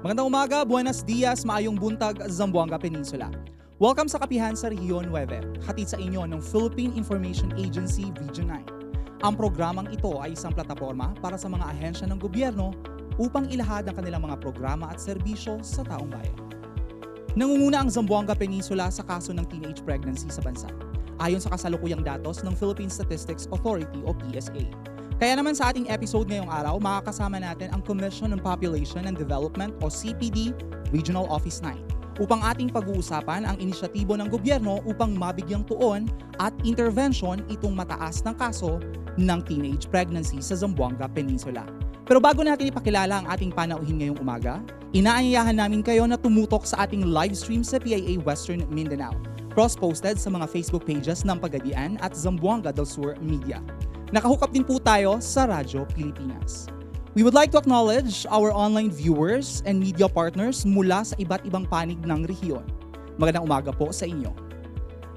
Magandang umaga, buenos dias, maayong buntag, Zamboanga Peninsula. Welcome sa Kapihan sa Rehiyon, Nueve, hatid sa inyo ng Philippine Information Agency Region 9. Ang programang ito ay isang plataporma para sa mga ahensya ng gobyerno upang ilahad ang kanilang mga programa at serbisyo sa taong bayan. Nangunguna ang Zamboanga Peninsula sa kaso ng teenage pregnancy sa bansa, ayon sa kasalukuyang datos ng Philippine Statistics Authority o PSA. Kaya naman sa ating episode ngayong araw, makakasama natin ang Commission on Population and Development o CPD Regional Office 9 upang ating pag-uusapan ang inisyatibo ng gobyerno upang mabigyang tuon at intervention itong mataas ng kaso ng teenage pregnancy sa Zamboanga Peninsula. Pero bago natin ipakilala ang ating panauhin ngayong umaga, inaanyayahan namin kayo na tumutok sa ating live stream sa PIA Western Mindanao, cross-posted sa mga Facebook pages ng Pagadian at Zamboanga del Sur Media. Nakahukap din po tayo sa Radyo Pilipinas. We would like to acknowledge our online viewers and media partners mula sa iba't ibang panig ng rehiyon. Magandang umaga po sa inyo.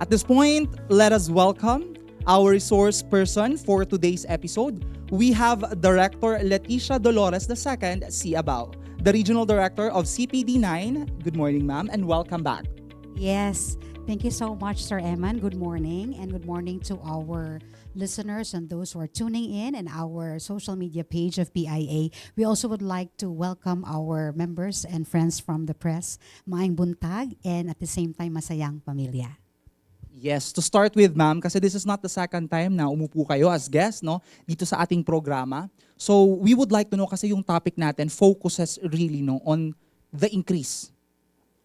At this point, let us welcome our resource person for today's episode. We have Director Leticia Dolores II, Siabao, the Regional Director of CPD-9. Good morning, ma'am, and welcome back. Yes, thank you so much, Sir Eman. Good morning, and good morning to our listeners and those who are tuning in and our social media page of PIA. We also would like to welcome our members and friends from the press, maayong buntag, and at the same time, masayang pamilya. Yes, to start with, ma'am, kasi this is not the second time na umupo kayo as guest, no, dito sa ating programa. So we would like to know, kasi yung topic natin focuses really, no, on the increase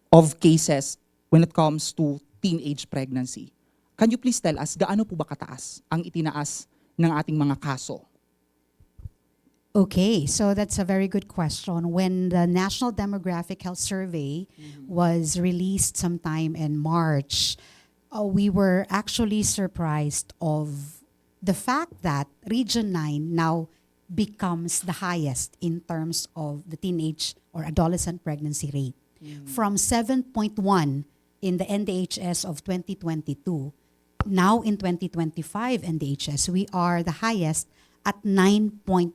of cases when it comes to teenage pregnancy. Can you please tell us, gaano po ba kataas ang itinaas ng ating mga kaso? Okay, so that's a very good question. When the National Demographic Health Survey was released sometime in March, we were actually surprised of the fact that Region 9 now becomes the highest in terms of the teenage or adolescent pregnancy rate. From 7.1 in the NDHS of 2022, now in 2025 NDHS, we are the highest at 9.3%.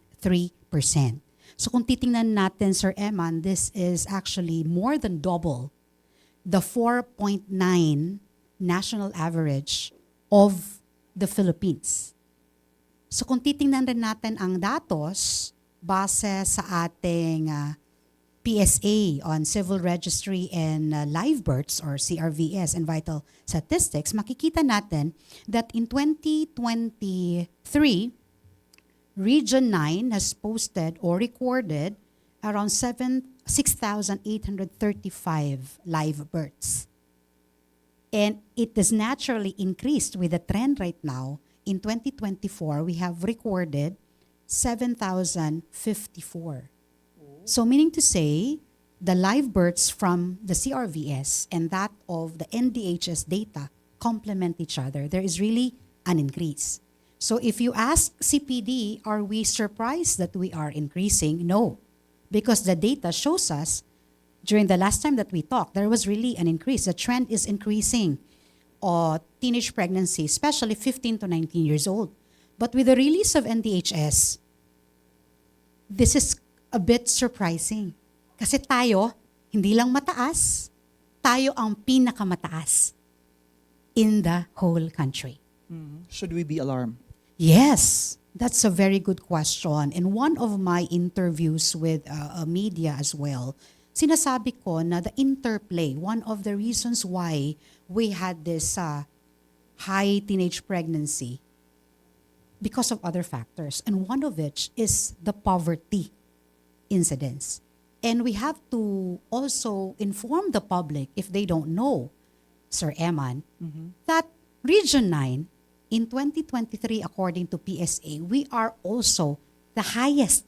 So kung titingnan natin, Sir Eman, this is actually more than double the 4.9 national average of the Philippines. So kung titingnan rin natin ang datos base sa ating PSA on Civil Registry and Live Births or CRVS and Vital Statistics, makikita natin that in 2023, Region 9 has posted or recorded around 6,835 live births. And it is naturally increased with the trend right now. In 2024, we have recorded 7,054. So meaning to say, the live births from the CRVS and that of the NDHS data complement each other. There is really an increase. So if you ask CPD, are we surprised that we are increasing? No, because the data shows us during the last time that we talked, there was really an increase. The trend is increasing teenage pregnancy, especially 15 to 19 years old. But with the release of NDHS, this is a bit surprising. Kasi tayo, hindi lang mataas, tayo ang pinakamataas in the whole country. Should we be alarmed? Yes, that's a very good question. In one of my interviews with a media as well, sinasabi ko na the interplay, one of the reasons why we had this high teenage pregnancy, because of other factors. And one of which is the poverty incidents. And we have to also inform the public, if they don't know, Sir Eman, that Region 9, in 2023, according to PSA, we are also the highest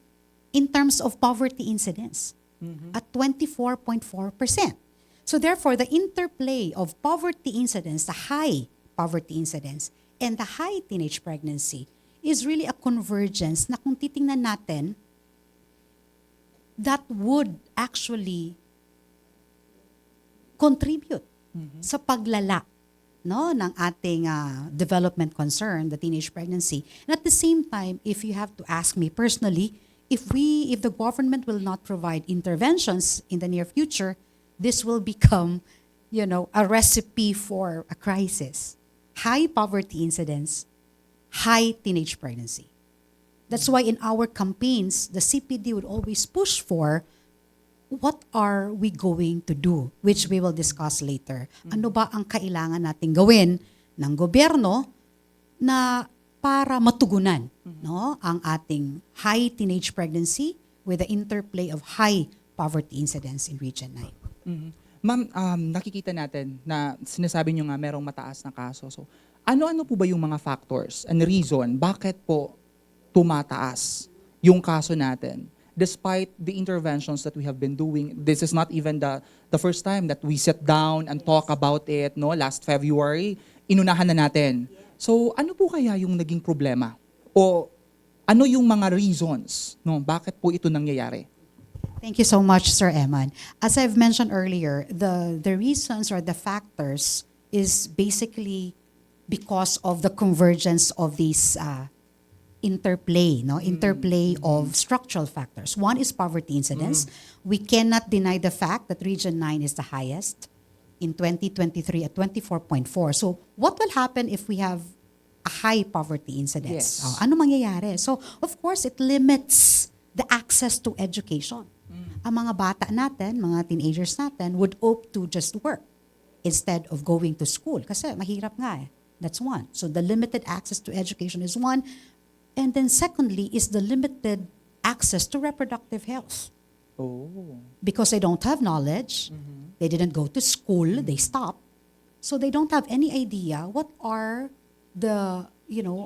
in terms of poverty incidents at 24.4%. So therefore, the interplay of poverty incidents, the high poverty incidents, and the high teenage pregnancy is really a convergence na kung titingnan natin, that would actually contribute sa paglala, no, ng ating development concern, the teenage pregnancy. And at the same time, if you have to ask me personally, if the government will not provide interventions in the near future, this will become, a recipe for a crisis. High poverty incidence, high teenage pregnancy. That's why in our campaigns, the CPD would always push for what are we going to do, which we will discuss later. Ano ba ang kailangan nating gawin ng gobyerno na para matugunan ang ating high teenage pregnancy with the interplay of high poverty incidence in Region 9. Ma'am, nakikita natin na sinasabi nyo nga merong mataas na kaso. So, ano-ano po ba yung mga factors and reason bakit po tumataas yung kaso natin? Despite the interventions that we have been doing, this is not even the first time that we sit down and talk about it. No, last February, inunahan na natin. So, ano po kaya yung naging problema? O ano yung mga reasons, no, bakit po ito nangyayari? Thank you so much, Sir Eman. As I've mentioned earlier, the reasons or the factors is basically because of the convergence of these interplay of structural factors. One is poverty incidence. We cannot deny the fact that Region 9 is the highest in 2023 at 24.4. So what will happen if we have a high poverty incidence? Yes. Ano mangyayari? So of course, it limits the access to education. Ang mga bata natin, mga teenagers natin would opt to just work instead of going to school. Kasi mahirap nga eh. That's one. So the limited access to education is one. And then secondly is the limited access to reproductive health. Oh. Because they don't have knowledge, they didn't go to school, they stopped. So they don't have any idea what are the,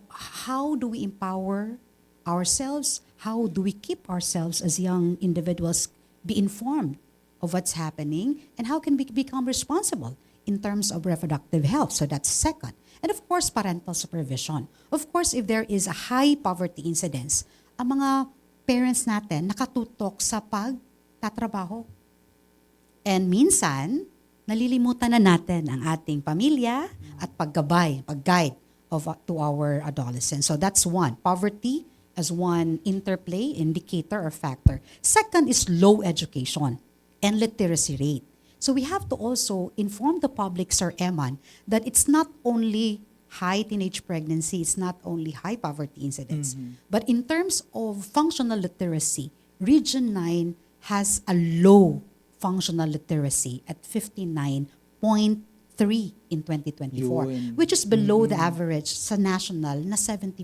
how do we empower ourselves? How do we keep ourselves as young individuals be informed of what's happening? And how can we become responsible in terms of reproductive health? So that's second. And of course, parental supervision. Of course, if there is a high poverty incidence, ang mga parents natin nakatutok sa pagtatrabaho. And minsan, nalilimutan na natin ang ating pamilya at pag-guide to our adolescents. So that's one. Poverty as one interplay, indicator, or factor. Second is low education and literacy rate. So we have to also inform the public, Sir Eman, that it's not only high teenage pregnancy, it's not only high poverty incidence, but in terms of functional literacy, Region 9 has a low functional literacy at 59.3 in 2024, Yun. which is below the average sa national na 70%.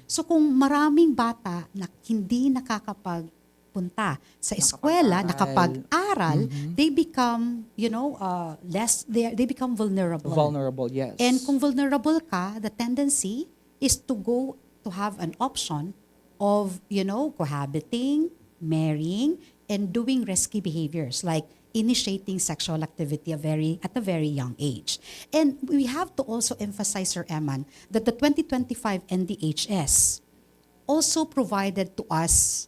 So kung maraming bata na hindi nakakapagpunta sa eskwela, nakapag-aral, they become, they become vulnerable. Vulnerable, yes. And kung vulnerable ka, the tendency is to go to have an option of, cohabiting, marrying, and doing risky behaviors like initiating sexual activity at a very young age. And we have to also emphasize, Sir Eman, that the 2025 NDHS also provided to us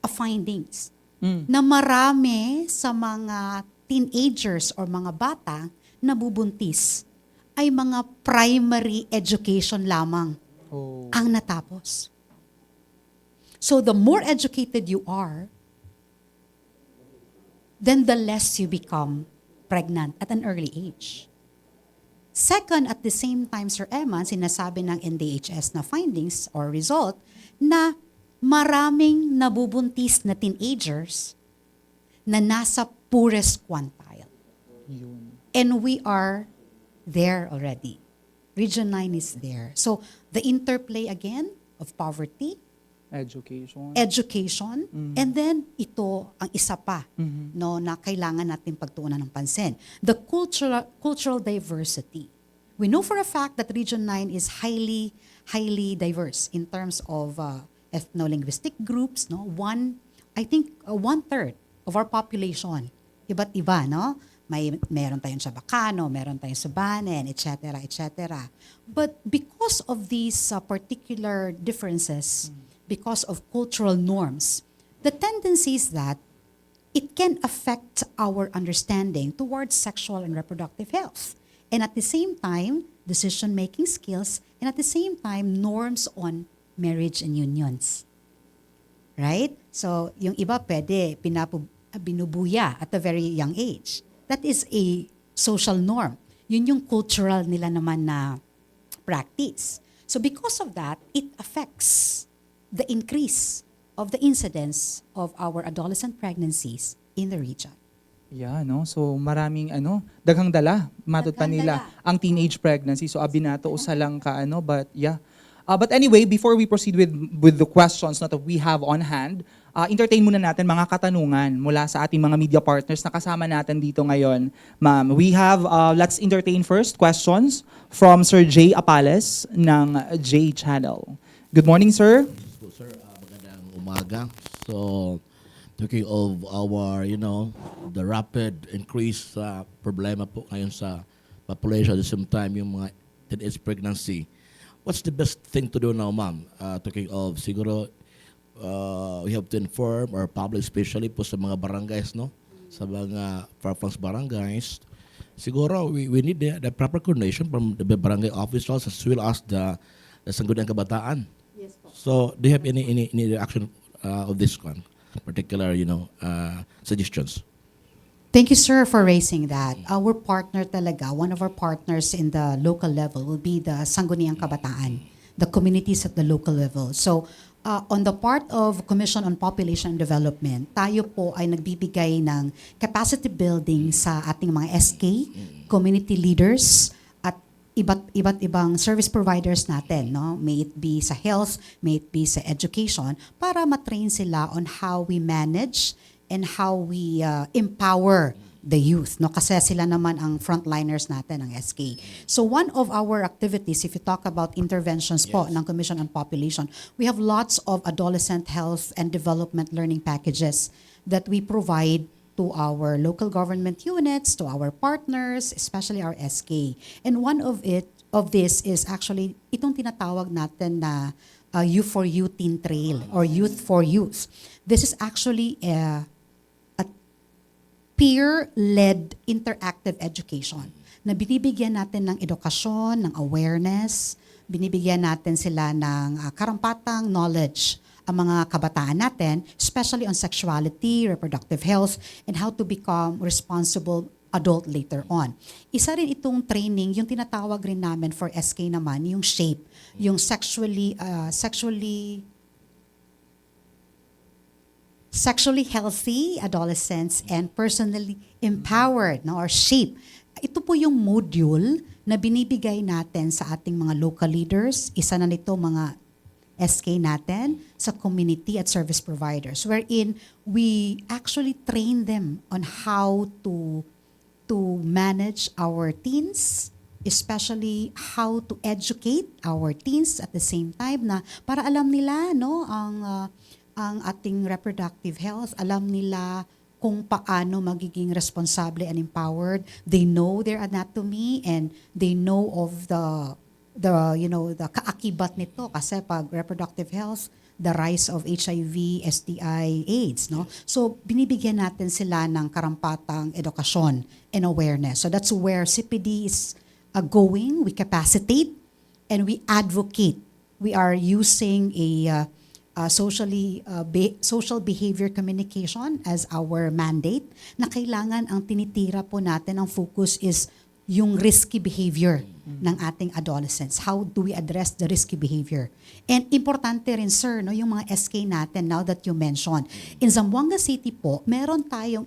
a findings na marami sa mga teenagers or mga bata na bubuntis ay mga primary education lamang ang natapos. So the more educated you are, then the less you become pregnant at an early age. Second, at the same time, Sir Eman, sinasabi ng NDHS na findings or result na maraming nabubuntis na teenagers na nasa poorest quintile. Yun. And we are there already. Region 9 is there. So the interplay again of poverty, education, and then ito ang isa pa na kailangan natin pagtuunan ng pansin. The cultural diversity. We know for a fact that Region 9 is highly diverse in terms of ethno-linguistic groups. No, one-third of our population, iba't iba, no. Meron tayong Chabacano, meron tayong Subanen, etc., etc. But because of these particular differences, because of cultural norms, the tendency is that it can affect our understanding towards sexual and reproductive health. And at the same time, decision-making skills, and at the same time, norms on marriage and unions. Right? So, yung iba pwede binubuya at a very young age. That is a social norm. Yun yung cultural nila naman na practice. So because of that, it affects the increase of the incidence of our adolescent pregnancies in the region. Yeah, no? So maraming daghang dala matud pa Daghang nila dala. ang teenage pregnancy. So abinato usa lang ka but yeah. But anyway, before we proceed with the questions that we have on hand, entertain muna natin mga katanungan mula sa ating mga media partners na kasama natin dito ngayon. Ma'am, we have let's entertain first questions from Sir Jay Apales ng J Channel. Good morning, sir. So, sir, magandang umaga. So, talking of our, the rapid increase sa problema po ngayon sa population at the same time yung mga teenage pregnancy. What's the best thing to do now, ma'am? Talking of, siguro, we have to inform our public, especially po sa mga barangays, no? Sa mga far-flung barangays. Siguro, we need the proper coordination from the barangay officials as well as the Sangguniang Kabataan. Yes po. So, do you have any reaction of this one, particular, suggestions? Thank you, sir, for raising that. Our partner talaga, one of our partners in the local level will be the Sangguniang Kabataan, the communities at the local level. So, on the part of Commission on Population and Development, tayo po ay nagbibigay ng capacity building sa ating mga SK, community leaders, at iba't ibang service providers natin, no? May it be sa health, may it be sa education, para matrain sila on how we manage and how we empower the youth, no? Kasi sila naman ang frontliners natin, ang SK. So one of our activities, if you talk about interventions po ng Commission on Population, we have lots of adolescent health and development learning packages that we provide to our local government units, to our partners, especially our SK. And one of this is actually itong tinatawag natin na Youth for Youth Teen Trail or Youth for Youth. This is actually a peer-led interactive education na binibigyan natin ng edukasyon, ng awareness, binibigyan natin sila ng karampatang knowledge ang mga kabataan natin, especially on sexuality, reproductive health, and how to become responsible adult later on. Isa rin itong training, yung tinatawag rin namin for SK naman, yung SHAPE, yung sexually healthy adolescents and personally empowered, no, or SHAPE. Ito po yung module na binibigay natin sa ating mga local leaders. Isa na nito mga SK natin sa community at service providers, wherein we actually train them on how to manage our teens, especially how to educate our teens at the same time na para alam nila, no, ang ating reproductive health, alam nila kung paano magiging responsable and empowered. They know their anatomy and they know of the kaakibat nito kasi pag reproductive health, the rise of HIV, STI, AIDS, no? So binibigyan natin sila ng karampatang edukasyon and awareness. So that's where CPD is going. We capacitate and we advocate. We are using a social behavior communication as our mandate na kailangan ang tinitira po natin, ang focus is yung risky behavior ng ating adolescents. How do we address the risky behavior? And importante rin, sir, no, yung mga SK natin, now that you mentioned. In Zamboanga City po, meron tayong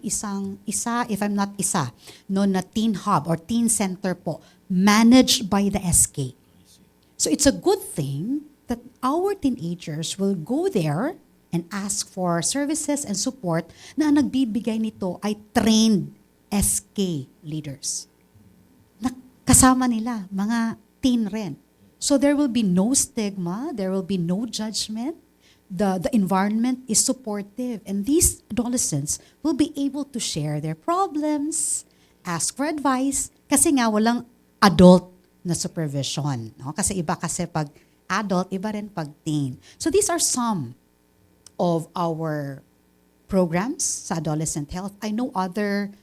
na teen hub or teen center po, managed by the SK. So it's a good thing that our teenagers will go there and ask for services and support na ang nagbibigay nito ay trained SK leaders. Kasama nila, mga teen rin. So there will be no stigma, there will be no judgment. The environment is supportive, and these adolescents will be able to share their problems, ask for advice, kasi nga walang adult na supervision. No? Kasi iba kasi pag adult, iba rin pag teen. So these are some of our programs sa adolescent health. I know other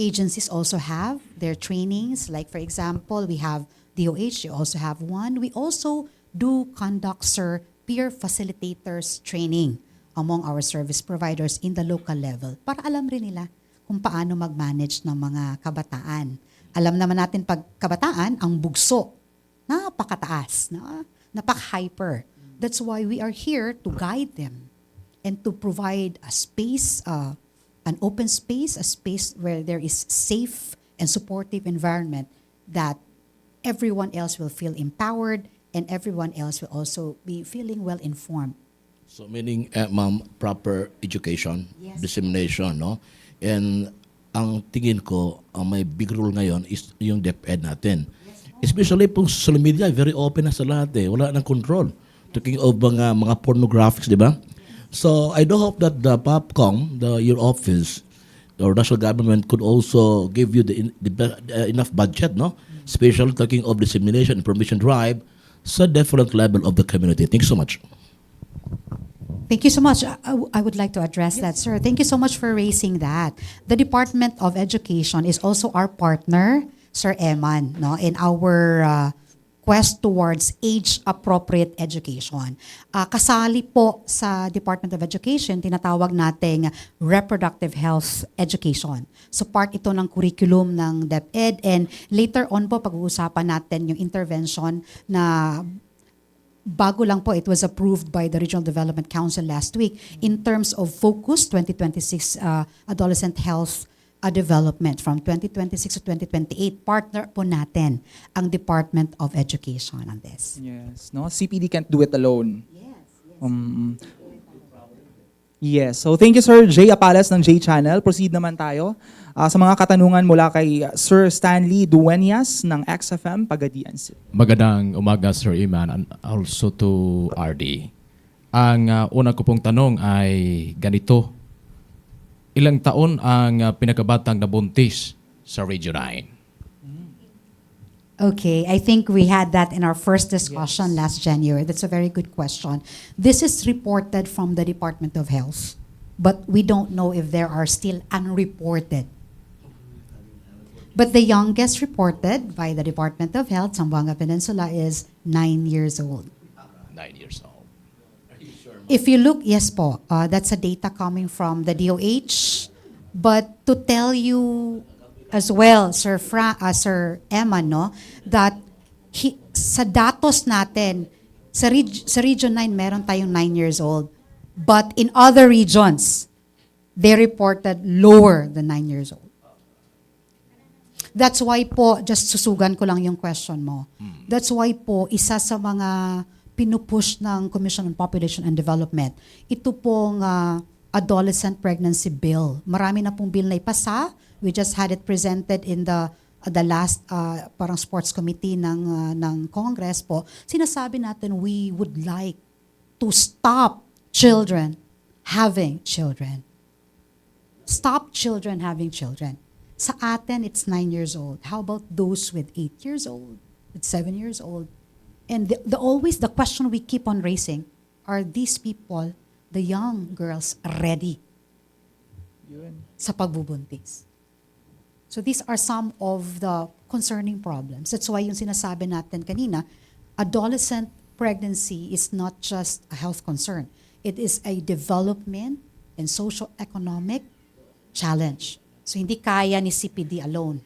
agencies also have their trainings. Like for example, we have DOH, you also have one. We also do conduct, sir, peer facilitators training among our service providers in the local level para alam rin nila kung paano mag-manage ng mga kabataan. Alam naman natin pag kabataan, ang bugso, napakataas, napaka-hyper. That's why we are here to guide them and to provide a space, an open space, a space where there is safe and supportive environment that everyone else will feel empowered and everyone else will also be feeling well-informed. So meaning, ma'am, proper education, Yes. dissemination, no? And ang tingin ko, ang may big role ngayon is yung DepEd natin. Especially po social media, very open na sa lahat eh. Wala nang control. Talking of mga pornographics, di ba? So I do hope that the POPCOM, your office, or national government could also give you enough budget, no? Especially talking of dissemination, information drive, sa different level of the community. Thank you so much. Thank you so much. I would like to address that, sir. Thank you so much for raising that. The Department of Education is also our partner, Sir Eman, no, in our quest towards age-appropriate education. Kasali po sa Department of Education, tinatawag nating reproductive health education. So part ito ng curriculum ng DepEd, and later on po pag-uusapan natin yung intervention na bago lang po, it was approved by the Regional Development Council last week in terms of Focus 2026 Adolescent Health Development from 2026 to 2028. Partner po natin ang Department of Education on this. Yes, no? CPD can't do it alone. Yes. So thank you, Sir Jay Apalas ng J Channel. Proceed naman tayo sa mga katanungan mula kay Sir Stanley Dueñas ng XFM Pagadian City. Magandang umaga, Sir Iman, and also to RD. Ang una ko pong tanong ay ganito. Ilang taon ang pinakabatang nabuntis sa Region 9? Okay, I think we had that in our first discussion last January. That's a very good question. This is reported from the Department of Health, but we don't know if there are still unreported. But the youngest reported by the Department of Health, Zamboanga Peninsula, is 9 years old. 9 years old. If you look, yes po, that's a data coming from the DOH. But to tell you as well, Sir Emma, no, that sa datos natin, sa Region 9, meron tayong 9 years old. But in other regions, they reported lower than 9 years old. That's why po, just susugan ko lang yung question mo. That's why po, isa sa mga pinupush ng Commission on Population and Development, ito pong adolescent pregnancy bill. Marami na pong bill na ipasa. We just had it presented in the last parang sports committee ng Congress po. Sinasabi natin we would like to stop children having children. Stop children having children. Sa atin, it's 9 years old. How about those with 8 years old, with 7 years old? And always the question we keep on raising, are these people, the young girls, ready sa pagbubuntis? So these are some of the concerning problems. That's why yung sinasabi natin kanina, adolescent pregnancy is not just a health concern. It is a development and socio-economic challenge. So hindi kaya ni CPD alone.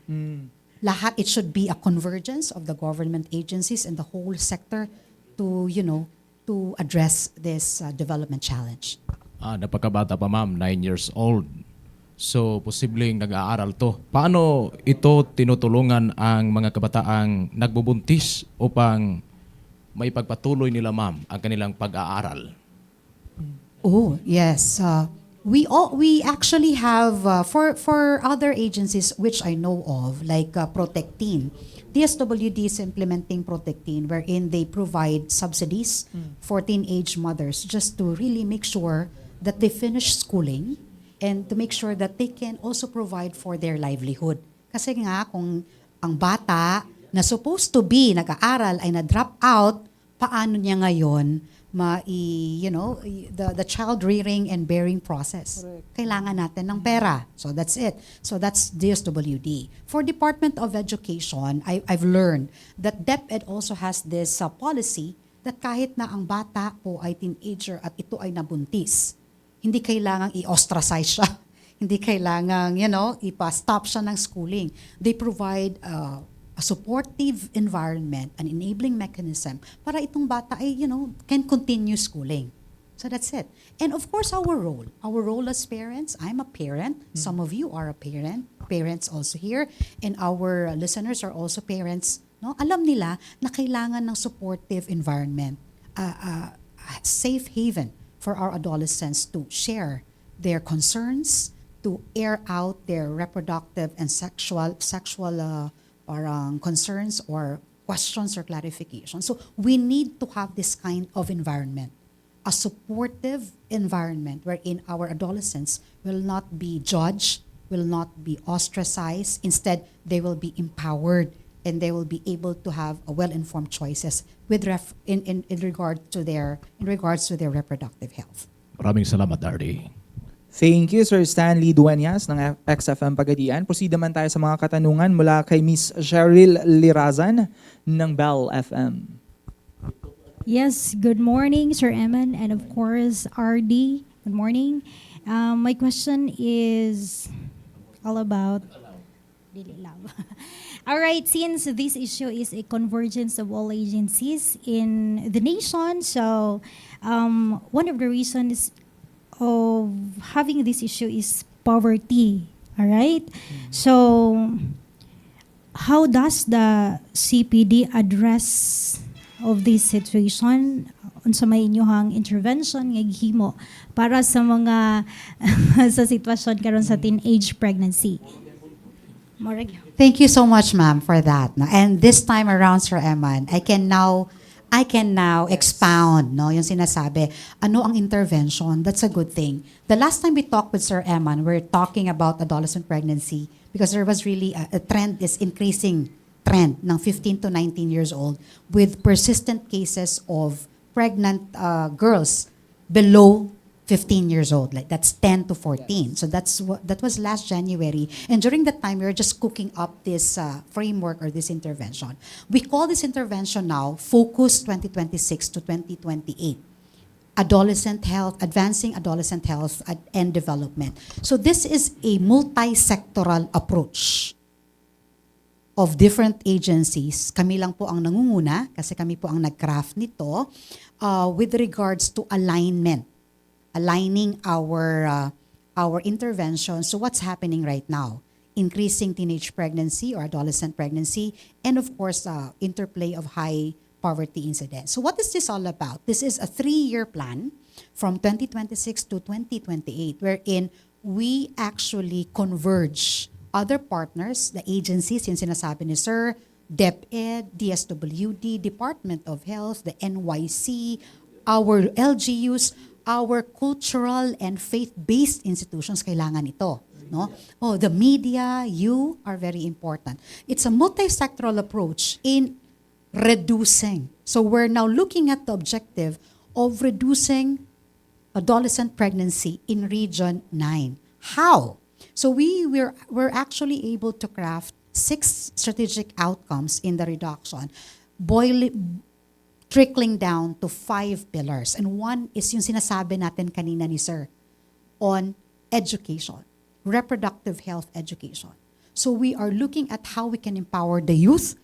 Lahat, it should be a convergence of the government agencies and the whole sector to, to address this development challenge. Napakabata pa, ma'am, 9 years old. So, posibleng nag-aaral to. Paano ito tinutulungan ang mga kabataang nagbubuntis upang maipagpatuloy nila, ma'am, ang kanilang pag-aaral? Oh, yes. We actually have, for other agencies which I know of, like Protectin, DSWD is implementing Protectin, wherein they provide subsidies for teenage mothers just to really make sure that they finish schooling and to make sure that they can also provide for their livelihood. Kasi nga, kung ang bata na supposed to be nag-aaral ay na-drop out, paano niya ngayon the child rearing and bearing process. Correct. Kailangan natin ng pera. So that's it. So that's DSWD. For Department of Education, I've learned that DepEd also has this policy that kahit na ang bata po ay teenager at ito ay nabuntis, Hindi kailangang i-ostracize siya. Hindi kailangang, ipa-stop siya ng schooling. They provide a supportive environment, an enabling mechanism para itong bata ay, can continue schooling. So that's it. And of course, our role as parents. I'm a parent. Some of you are a parents also here, and our listeners are also parents. No, alam nila na kailangan ng supportive environment, a safe haven for our adolescents to share their concerns, to air out their reproductive and sexual parang concerns or questions or clarifications. So we need to have this kind of environment, a supportive environment wherein our adolescents will not be judged, will not be ostracized. Instead, they will be empowered and they will be able to have a well-informed choices with in regards to their reproductive health. Maraming salamat, Dardy. Thank you, Sir Stanley Dueñas ng XFM Pagadian. Proceed naman tayo sa mga katanungan mula kay Miss Cheryl Lirazan ng Bell FM. Yes, good morning, Sir Eman, and of course, RD. Good morning. My question is all about daily love. All right, since this issue is a convergence of all agencies in the nation, so one of the reasons of having this issue is poverty. All right? So, how does the CPD address of this situation? Unsa may inyong intervention nga gihimo para sa mga sa sitwasyon karon sa teenage pregnancy? Thank you so much, ma'am, for that. No? And this time around, Sir Eman, I can now expound, no, yung sinasabi, ano ang intervention, that's a good thing. The last time we talked with Sir Eman, we're talking about adolescent pregnancy because there was really a trend, this increasing trend ng 15 to 19 years old with persistent cases of pregnant girls below 15 years old, like that's 10 to 14. So that was last January. And during that time, we were just cooking up this framework or this intervention. We call this intervention now Focus 2026 to 2028. Adolescent health, advancing adolescent health and development. So this is a multi-sectoral approach of different agencies. Kami lang po ang nangunguna kasi kami po ang nag-craft nito with regards to aligning our intervention. So what's happening right now? Increasing teenage pregnancy or adolescent pregnancy, and of course, interplay of high poverty incidence. So what is this all about? This is a 3-year plan from 2026 to 2028, wherein we actually converge other partners, the agencies, yung sinasabi ni Sir, DepEd, DSWD, Department of Health, the NYC, our LGUs, our cultural and faith-based institutions, kailangan ito. No? Oh, the media, you are very important. It's a multi-sectoral approach in reducing. So we're now looking at the objective of reducing adolescent pregnancy in Region 9. How? So we're actually able to craft 6 strategic outcomes in the reduction, trickling down to 5 pillars. And one is yung sinasabi natin kanina ni Sir on education, reproductive health education. So we are looking at how we can empower the youth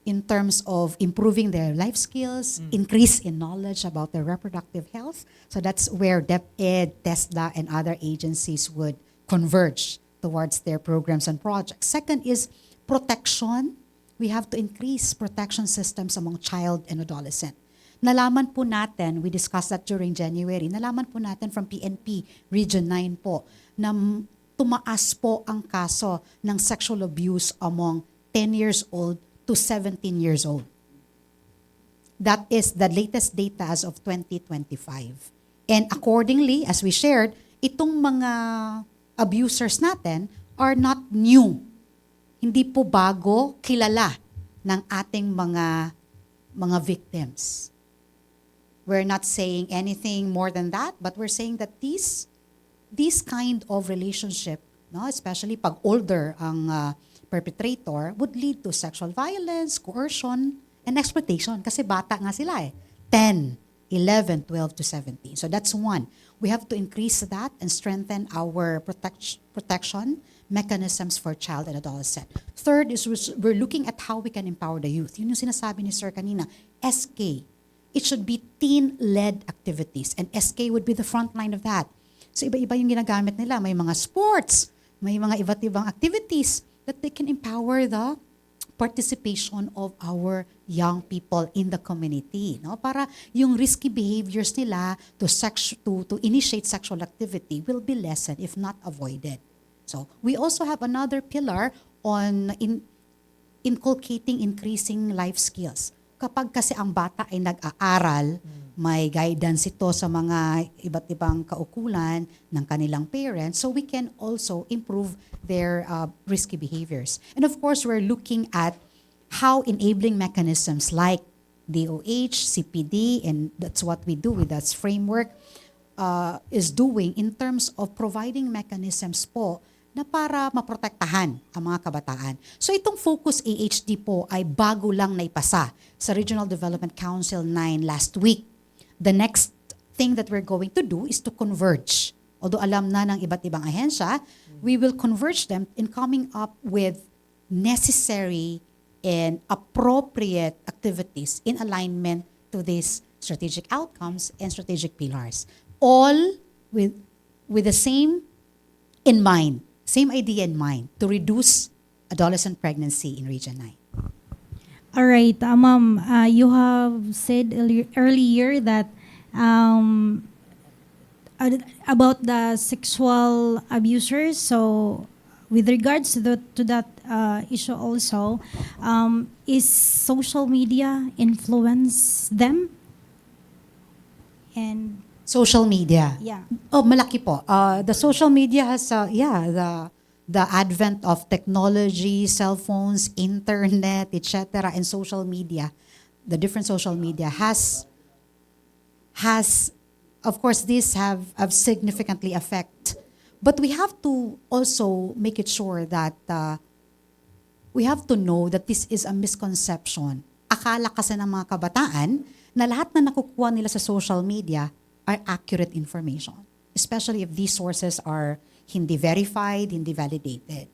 in terms of improving their life skills, increase in knowledge about their reproductive health. So that's where DepEd, TESDA, and other agencies would converge towards their programs and projects. Second is protection. We have to increase protection systems among child and adolescent. Nalaman po natin, we discussed that during January, nalaman po natin from PNP, Region 9 po, na tumaas po ang kaso ng sexual abuse among 10 years old to 17 years old. That is the latest data as of 2025. And accordingly, as we shared, itong mga abusers natin are not new. Hindi po bago, kilala ng ating mga victims. We're not saying anything more than that, but we're saying that these kind of relationship, no, especially pag older ang perpetrator, would lead to sexual violence, coercion, and exploitation. Kasi bata nga sila 10 11, 12 to 17. So that's one. We have to increase that and strengthen our protection mechanisms for child and adolescent. Third is we're looking at how we can empower the youth. Yun yung sinasabi ni Sir kanina, SK. It should be teen-led activities, and SK would be the front line of that. So iba-iba yung ginagamit nila. May mga sports, may mga iba't ibang activities that they can empower the participation of our young people in the community, no? Para yung risky behaviors nila to initiate sexual activity will be lessened if not avoided. So we also have another pillar on inculcating increasing life skills. Kapag kasi ang bata ay nag-aaral, may guidance ito sa mga iba't ibang kaukulan ng kanilang parents, so we can also improve their risky behaviors. And of course, we're looking at how enabling mechanisms like DOH, CPD, and that's what we do with that framework, is doing in terms of providing mechanisms po na para maprotektahan ang mga kabataan. So itong Focus AHD po ay bago lang naipasa sa Regional Development Council 9 last week. The next thing that we're going to do is to converge. Although alam na ng iba't ibang ahensya, we will converge them in coming up with necessary and appropriate activities in alignment to these strategic outcomes and strategic pillars. All with the same in mind, same idea in mind, to reduce adolescent pregnancy in Region 9. All right, ma'am, you have said earlier that about the sexual abusers. So, with regards to that issue also, is social media influence them? And Social media. yeah. Oh, malaki po. The social media has, the advent of technology, cell phones, internet, etc., and social media, the different social media has, of course, these have significantly affect. But we have to also make it sure that we have to know that this is a misconception. Akala kasi ng mga kabataan na lahat na nakukuha nila sa social media are accurate information, especially if these sources are hindi verified, hindi validated.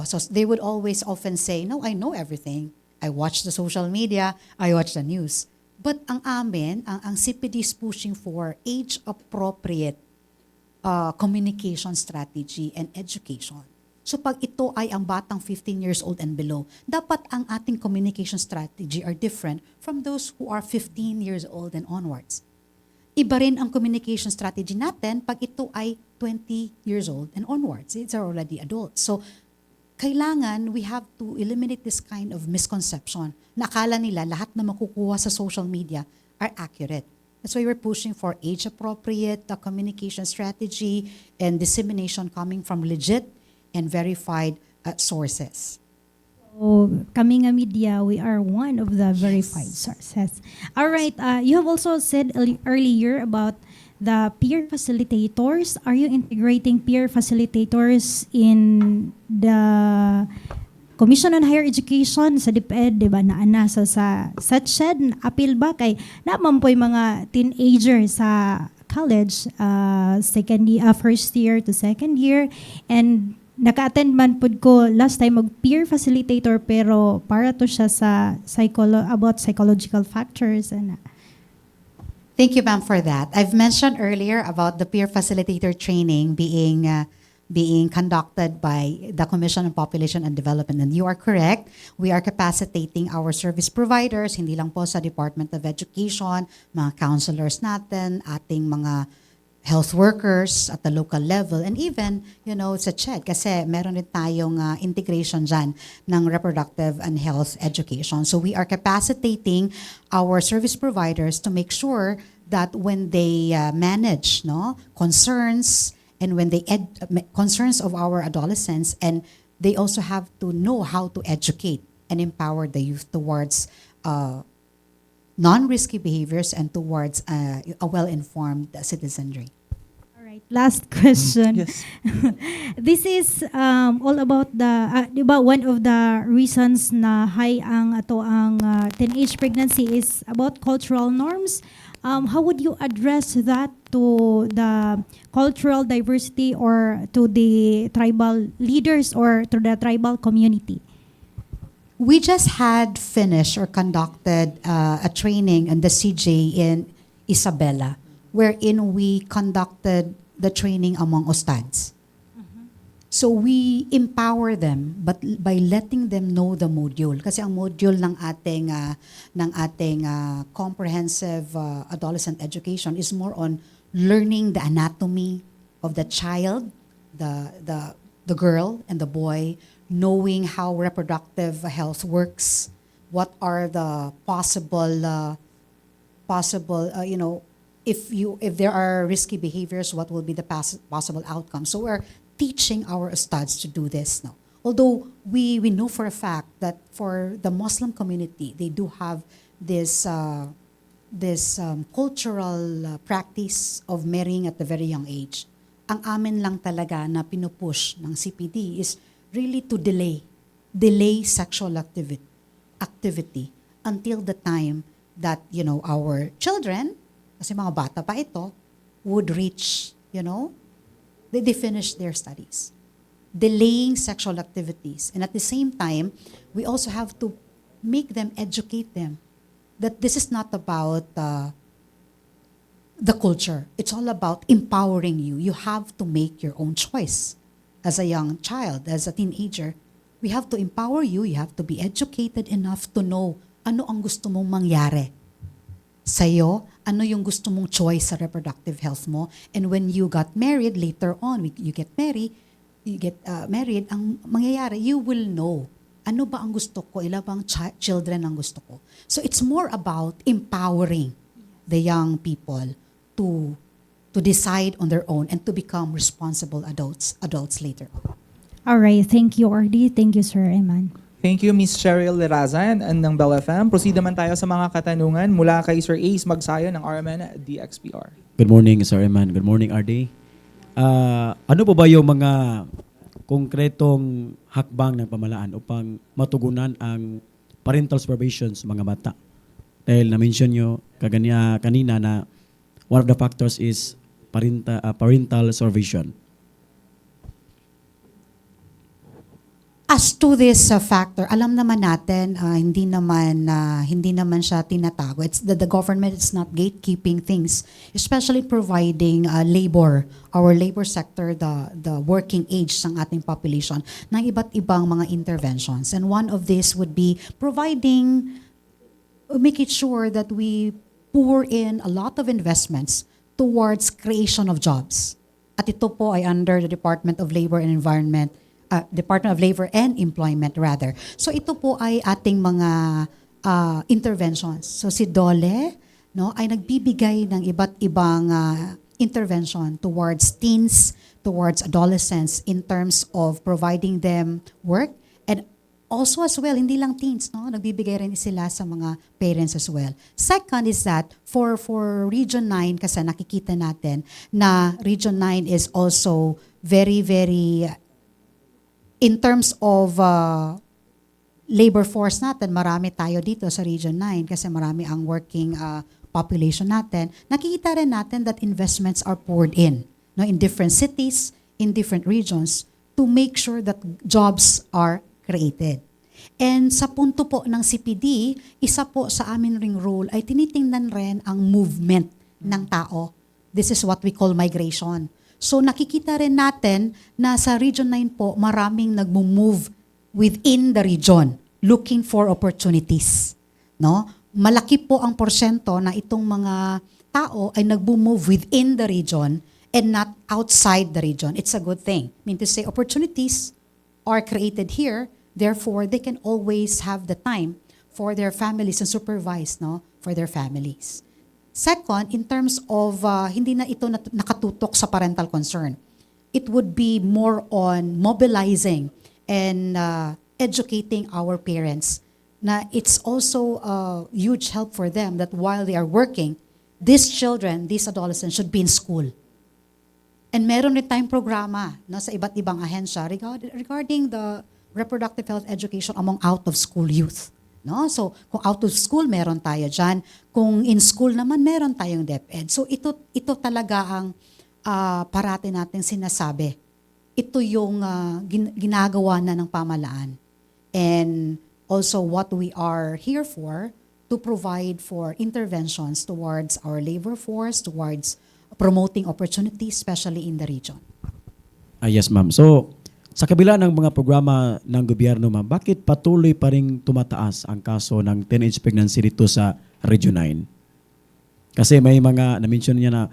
So they would always often say, no, I know everything. I watch the social media, I watch the news. But ang amin, ang CPD is pushing for age-appropriate communication strategy and education. So pag ito ay ang batang 15 years old and below, dapat ang ating communication strategy are different from those who are 15 years old and onwards. Iba rin ang communication strategy natin pag ito ay 20 years old and onwards. It's already adults. So, kailangan we have to eliminate this kind of misconception na akala nila lahat na makukuha sa social media are accurate. That's why we're pushing for age-appropriate communication strategy and dissemination coming from legit and verified sources. So, kami nga media, we are one of the verified sources. All right, you have also said earlier about the peer facilitators. Are you integrating peer facilitators in the Commission on Higher Education sa DepEd, di ba, na anasa sa SED, appeal ba kay naman po yung mga teenager sa college, first year to second year, and naka-attend man pud ko last time mag peer facilitator pero para to siya sa about psychological factors and Thank you, ma'am, for that. I've mentioned earlier about the peer facilitator training being conducted by the Commission on Population and Development. And you are correct. We are capacitating our service providers, hindi lang po sa Department of Education, mga counselors natin, ating mga health workers at the local level, and even, sa CHED, kasi meron rin tayong integration dyan ng reproductive and health education. So we are capacitating our service providers to make sure that when they manage concerns and when they concerns of our adolescents, and they also have to know how to educate and empower the youth towards non-risky behaviors and towards a well-informed citizenry. all right, last question. Yes. This is all about di ba, one of the reasons na high ang teenage pregnancy is about cultural norms. how would you address that to the cultural diversity or to the tribal leaders or to the tribal community? We just had finished or conducted a training in the CJ in Isabela, wherein we conducted the training among Ustads. So we empower them but by letting them know the module. Kasi ang module ng ating comprehensive adolescent education is more on learning the anatomy of the child, the girl and the boy, knowing how reproductive health works, what are the possible if there are risky behaviors, what will be the possible outcomes. So we're teaching our ustads to do this now. Although we know for a fact that for the Muslim community, they do have this cultural practice of marrying at a very young age. Ang amin lang talaga na pinupush ng CPD is really to delay sexual activity until the time that, our children, kasi mga bata pa ito, would reach, they finish their studies. Delaying sexual activities. And at the same time, we also have to educate them that this is not about the culture. It's all about empowering you. You have to make your own choice. As a young child, as a teenager, we have to empower you. You have to be educated enough to know ano ang gusto mong mangyari sa'yo, ano yung gusto mong choice sa reproductive health mo. And when you got married, later on, you get married, ang mangyayari, you will know ano ba ang gusto ko, ilan bang children ang gusto ko. So it's more about empowering the young people to decide on their own and to become responsible adults later on. All right. Thank you, RD. Thank you, Sir Eman. Thank you, Ms. Cheryl Lerazan ng Bell FM. Proceed naman tayo sa mga katanungan mula kay Sir Ace Magsayo ng RMN DXPR. Good morning, Sir Eman. Good morning, RD. Ano po ba yung mga konkretong hakbang ng pamahalaan upang matugunan ang parental supervision sa mga bata? Dahil na-mention nyo kanina na one of the factors is parental supervision. As to this factor, alam naman natin, hindi naman siya tinatago. It's the government is not gatekeeping things, especially providing labor, our labor sector, the working age ng ating population, ng iba't ibang mga interventions. And one of this would be making sure that we pour in a lot of investments towards creation of jobs. At ito po ay under the Department of Labor and Employment rather. So ito po ay ating mga interventions. So si DOLE ay nagbibigay ng iba't ibang intervention towards teens, towards adolescents in terms of providing them work, and also as well, hindi lang teens, nagbibigay rin sila sa mga parents as well. Second is that for Region 9, kasi nakikita natin na Region 9 is also very, very in terms of labor force natin, marami tayo dito sa Region 9 kasi marami ang working population natin. Nakikita rin natin that investments are poured in different cities, in different regions to make sure that jobs are created. And sa punto po ng CPD, isa po sa amin ring role ay tinitingnan rin ang movement ng tao. This is what we call migration. So nakikita rin natin na sa Region 9 po, maraming nagmo-move within the region looking for opportunities. Malaki po ang porsyento na itong mga tao ay nagmo-move within the region and not outside the region. It's a good thing. I mean to say opportunities are created here, therefore they can always have the time for their families and supervise for their families. Second, in terms of hindi na ito nakatutok sa parental concern. It would be more on mobilizing and educating our parents na it's also a huge help for them that while they are working, these children, these adolescents should be in school. And meron rin tayong programa sa iba't ibang ahensya regarding the reproductive health education among out-of-school youth. No? So, kung out of school, meron tayo dyan. Kung in school naman, meron tayong DepEd. So, ito talaga ang parati natin sinasabi. Ito yung ginagawa na ng pamahalaan. And also what we are here for, to provide for interventions towards our labor force, towards promoting opportunities, especially in the region. Yes, ma'am. So, sa kabila ng mga programa ng gobyerno, ma'am, bakit patuloy pa rin tumataas ang kaso ng teenage pregnancy dito sa Region 9? Kasi may mga, na-mention niya na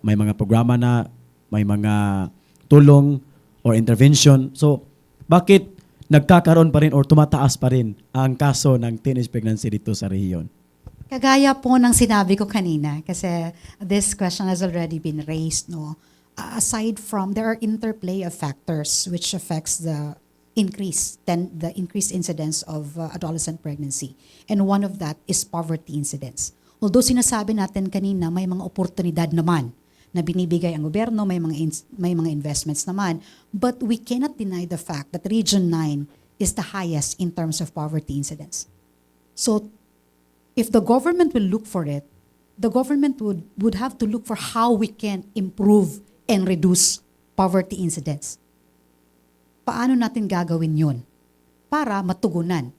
may mga programa na, may mga tulong or intervention. So, bakit nagkakaroon pa rin or tumataas pa rin ang kaso ng teenage pregnancy dito sa rehiyon? Kagaya po ng sinabi ko kanina, kasi this question has already been raised, no? Aside from, there are interplay of factors which affects the increased incidence of adolescent pregnancy. And one of that is poverty incidence. Although sinasabi natin kanina, may mga oportunidad naman na binibigay ang gobyerno, may mga investments naman, but we cannot deny the fact that Region 9 is the highest in terms of poverty incidence. So, if the government will look for it, the government would have to look for how we can improve and reduce poverty incidence. Paano natin gagawin yun? Para matugunan.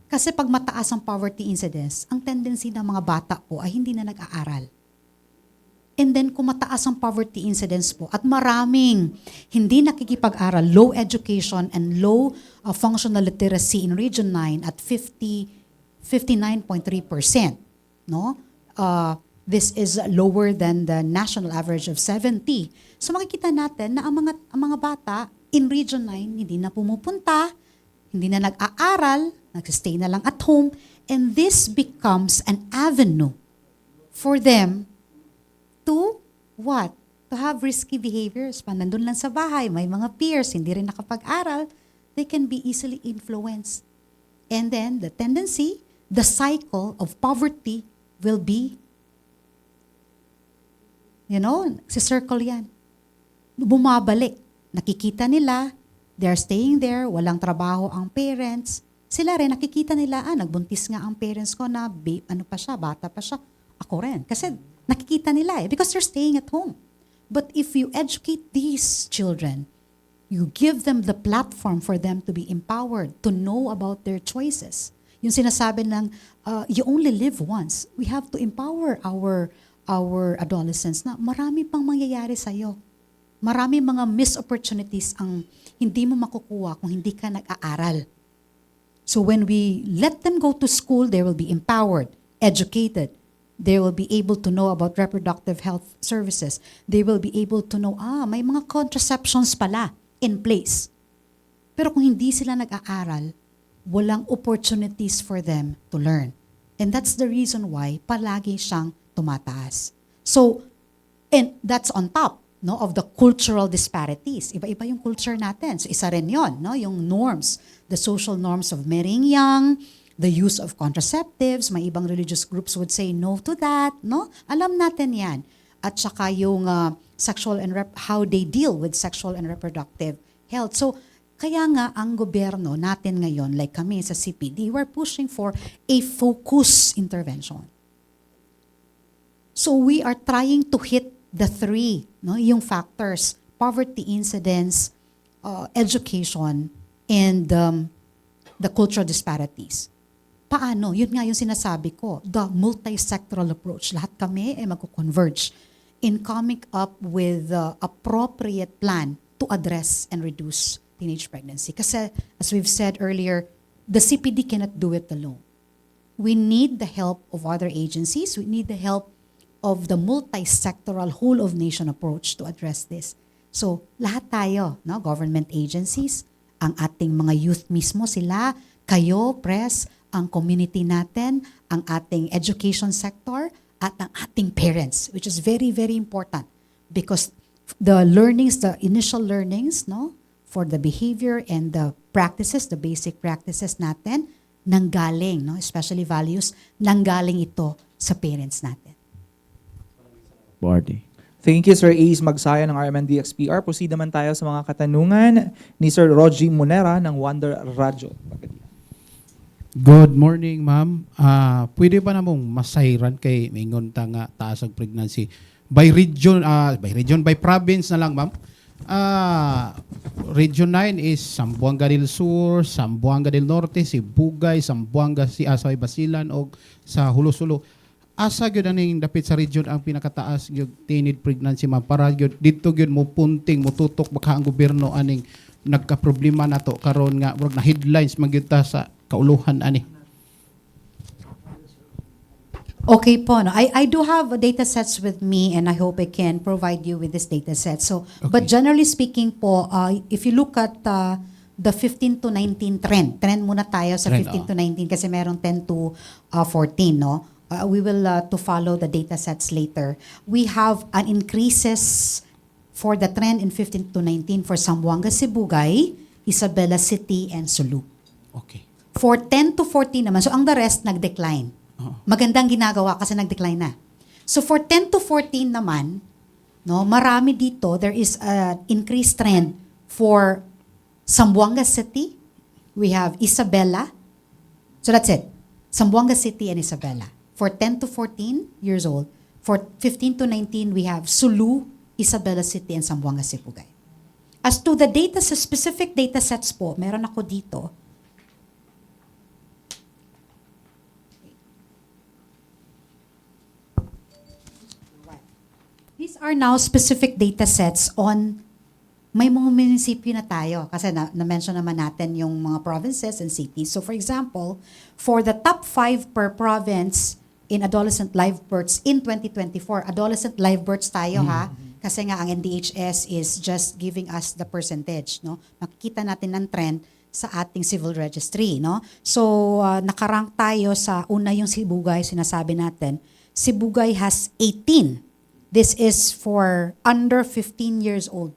Kasi pag mataas ang poverty incidence, ang tendency ng mga bata po ay hindi na nag-aaral. And then kung mataas ang poverty incidence po at maraming hindi nakikipag-aral, low education and low functional literacy in Region 9 at 59.3%, no? This is lower than the national average of 70. So makikita natin na ang mga bata in Region 9 hindi na pumupunta, hindi na nag-aaral, nag-stay na lang at home, and this becomes an avenue for them to what? To have risky behaviors. Pa nandun lang sa bahay, may mga peers, hindi rin nakapag-aral, they can be easily influenced. And then the tendency, the cycle of poverty will be, si circle yan. Bumabalik. Nakikita nila, they're staying there, walang trabaho ang parents. Sila rin, nakikita nila, nagbuntis nga ang parents ko na, bata pa siya. Ako rin. Kasi nakikita nila because they're staying at home. But if you educate these children, you give them the platform for them to be empowered, to know about their choices. Yung sinasabi ng, you only live once. We have to empower our adolescents na marami pang mangyayari sa'yo. Marami mga missed opportunities ang hindi mo makukuha kung hindi ka nag-aaral. So when we let them go to school, they will be empowered, educated. They will be able to know about reproductive health services. They will be able to know, may mga contraceptions pala in place. Pero kung hindi sila nag-aaral, walang opportunities for them to learn. And that's the reason why palagi siyang tumataas. So, and that's on top of the cultural disparities. Iba-iba yung culture natin. So, isa rin yun, yung norms, the social norms of marrying young, the use of contraceptives. May ibang religious groups would say no to that. Alam natin yan. At saka yung sexual and how they deal with sexual and reproductive health. So, kaya nga ang gobyerno natin ngayon, like kami sa CPD, we're pushing for a focused intervention. So we are trying to hit the three, yung factors, poverty incidence, education, and the cultural disparities. Paano? Yun nga yung sinasabi ko, the multi-sectoral approach. Lahat kami ay magko-converge in coming up with the appropriate plan to address and reduce teenage pregnancy. Kasi, as we've said earlier, the CPD cannot do it alone. We need the help of other agencies. We need the help of the multi-sectoral whole-of-nation approach to address this. So, lahat tayo, government agencies, ang ating mga youth mismo, sila, kayo, press, ang community natin, ang ating education sector, at ang ating parents, which is very, very important. Because the learnings, the initial learnings, for the behavior and the practices, the basic practices natin, nanggaling, especially values, nanggaling ito sa parents natin. Barty. Thank you, Sir Ace Magsaya ng RMNDXPR. Proceed naman tayo sa mga katanungan ni Sir Rogie Monera ng Wonder Radio. Good morning, ma'am. Pwede ba namong masayran kay mingon ta nga taas ang pregnancy by region, by province na lang, ma'am. Region 9 is Zamboanga del Sur, Zamboanga del Norte, Sibugay, Zamboanga si Asay Basilan o sa Hulo-Sulo. Asa gyud aning dapit sa region ang pinakataas gyud teenage pregnancy, ma'am, para gyud dito gyud mo punting mo tutok baka ang gobyerno aning nagka-problema nato karon nga murag na headlines magyud ta sa kauluhan ani. Okay po, no? I do have data sets with me and I hope I can provide you with this data set. So, but generally speaking po, if you look at the 15 to 19 trend muna tayo sa Trend, 15 to 19 kasi merong 10 to 14, no? We will to follow the data sets later. We have an increases for the trend in 15 to 19 for Zamboanga, Sibugay, Isabela City, and Sulu. Okay. For 10 to 14 naman, so ang the rest nag-decline. Magandang ginagawa kasi nag-decline na. So for 10 to 14 naman, no, marami dito, there is an increased trend for Zamboanga City. We have Isabela. So that's it. Zamboanga City and Isabela. For 10 to 14 years old. For 15 to 19, we have Sulu, Isabela City, and Zamboanga Sibugay. As to the data, sa specific data sets po, meron ako dito. These are now specific data sets on may mga munisipyo na tayo kasi na-mention naman natin yung mga provinces and cities. So for example, for the top 5 per province in adolescent live births in 2024, adolescent live births tayo ha, kasi nga ang NDHS is just giving us the percentage, no? Makikita natin ang trend sa ating civil registry, no? So nakarank tayo sa una yung Sibugay, sinasabi natin. Sibugay has 18. This is for under 15 years old.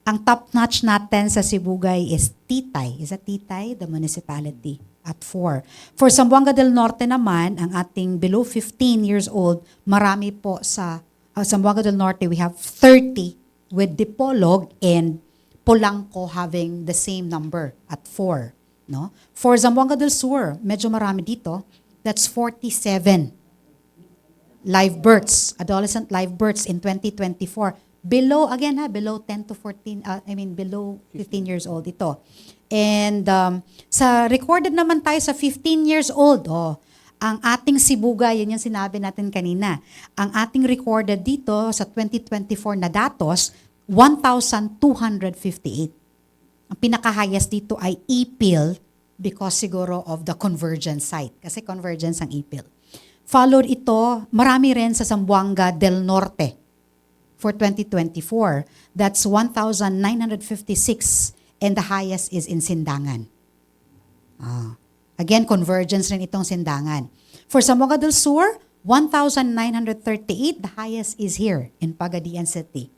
Ang top-notch natin sa Sibugay is Titay. Is that Titay? The municipality at 4. For Zamboanga del Norte naman, ang ating below 15 years old, marami po sa Zamboanga del Norte, we have 30 with Dipolog and Polanco having the same number at 4. No? For Zamboanga del Sur, medyo marami dito. That's 47. Live births, adolescent live births in 2024. Below, again below 10 to 14, below 15 years old ito. And sa recorded naman tayo sa 15 years old, ang ating Sibugay, yun yung sinabi natin kanina, ang ating recorded dito sa 2024 na datos, 1,258. Ang pinaka-highest dito ay EPIL because siguro of the convergence site. Kasi convergence ang EPIL. Followed ito, marami rin sa Zamboanga del Norte for 2024. That's 1,956 and the highest is in Sindangan. Again, convergence rin itong Sindangan. For Zamboanga del Sur, 1,938. The highest is here in Pagadian City.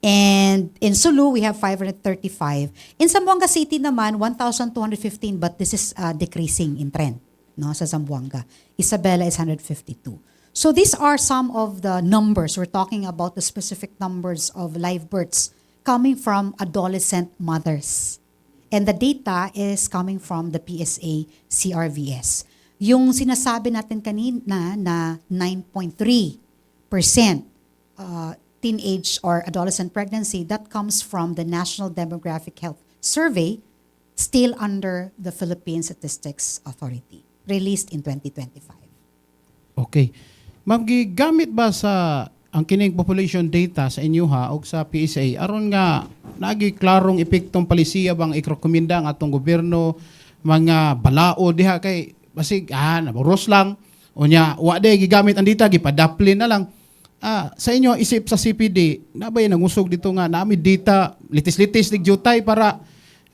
And in Sulu, we have 535. In Zamboanga City naman, 1,215, but this is decreasing in trend. No, sa Zamboanga. Isabela is 152. So these are some of the numbers. We're talking about the specific numbers of live births coming from adolescent mothers. And the data is coming from the PSA CRVS. Yung sinasabi natin kanina na 9.3% teenage or adolescent pregnancy, that comes from the National Demographic Health Survey, still under the Philippine Statistics Authority, released in 2025. Okay. Ma'am, gigamit ba sa ang kining population data sa inyo ha o sa PSA aron nga nagi klarong epektong palisiya bang ikrekomenda ang atong gobyerno mga balao diha kay basig naboros lang unya wa day gigamit ang data gipadaplin na lang. Sa inyo isip sa CPD nabay nangusog dito nga nami data litis-litis ligjutay para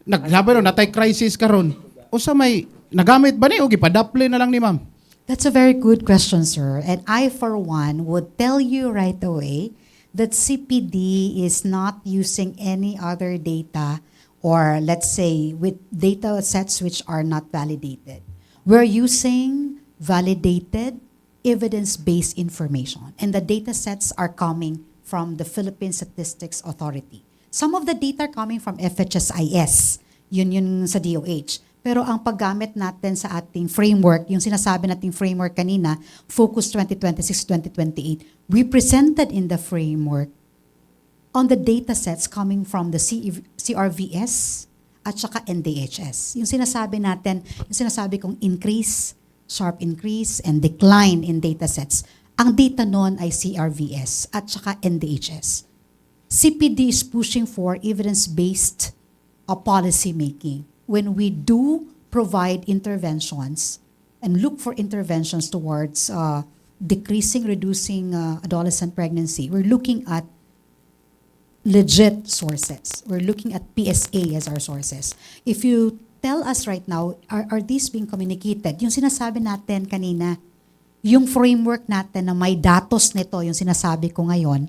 nagsabi natay crisis karon usa may nagamit ba ni o gipadaplin na lang ni ma'am? That's a very good question, sir. And I, for one, would tell you right away that CPD is not using any other data or, let's say, with data sets which are not validated. We're using validated, evidence-based information. And the data sets are coming from the Philippine Statistics Authority. Some of the data are coming from FHSIS, yun sa DOH. Pero ang paggamit natin sa ating framework, yung sinasabi nating framework kanina, Focus 2026-2028, we presented in the framework on the data sets coming from the CRVS at saka NDHS. Yung sinasabi natin, yung sinasabi kong increase, sharp increase, and decline in data sets, ang data nun ay CRVS at saka NDHS. CPD is pushing for evidence-based policy making. When we do provide interventions and look for interventions towards decreasing, reducing adolescent pregnancy, we're looking at legit sources. We're looking at PSA as our sources. If you tell us right now, are these being communicated? Yung sinasabi natin kanina, yung framework natin na may datos nito, yung sinasabi ko ngayon,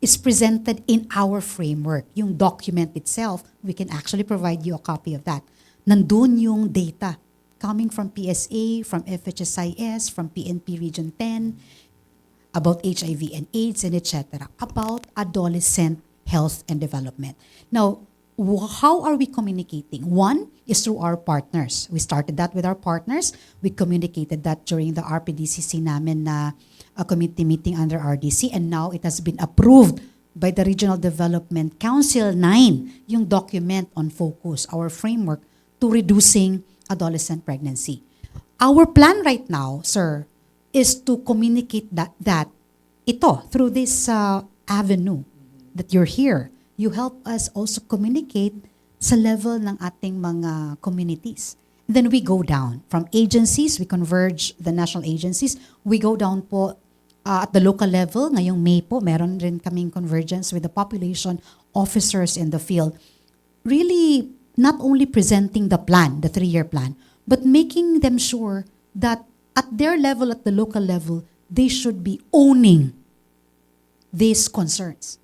is presented in our framework. Yung document itself, we can actually provide you a copy of that. Nandun yung data coming from PSA, from FHSIS, from PNP Region 10, about HIV and AIDS, and etc., about adolescent health and development. Now, how are we communicating? One is through our partners. We started that with our partners. We communicated that during the RPDCC namin na a committee meeting under RDC, and now it has been approved by the Regional Development Council 9, yung document on focus, our framework to reducing adolescent pregnancy. Our plan right now, sir, is to communicate that ito, through this avenue that you're here, you help us also communicate sa level ng ating mga communities. Then we go down. From agencies, we converge the national agencies. We go down po at the local level. Ngayong May po, meron rin kaming convergence with the population officers in the field. Really, not only presenting the plan, the 3-year plan, but making them sure that at their level, at the local level, they should be owning these concerns.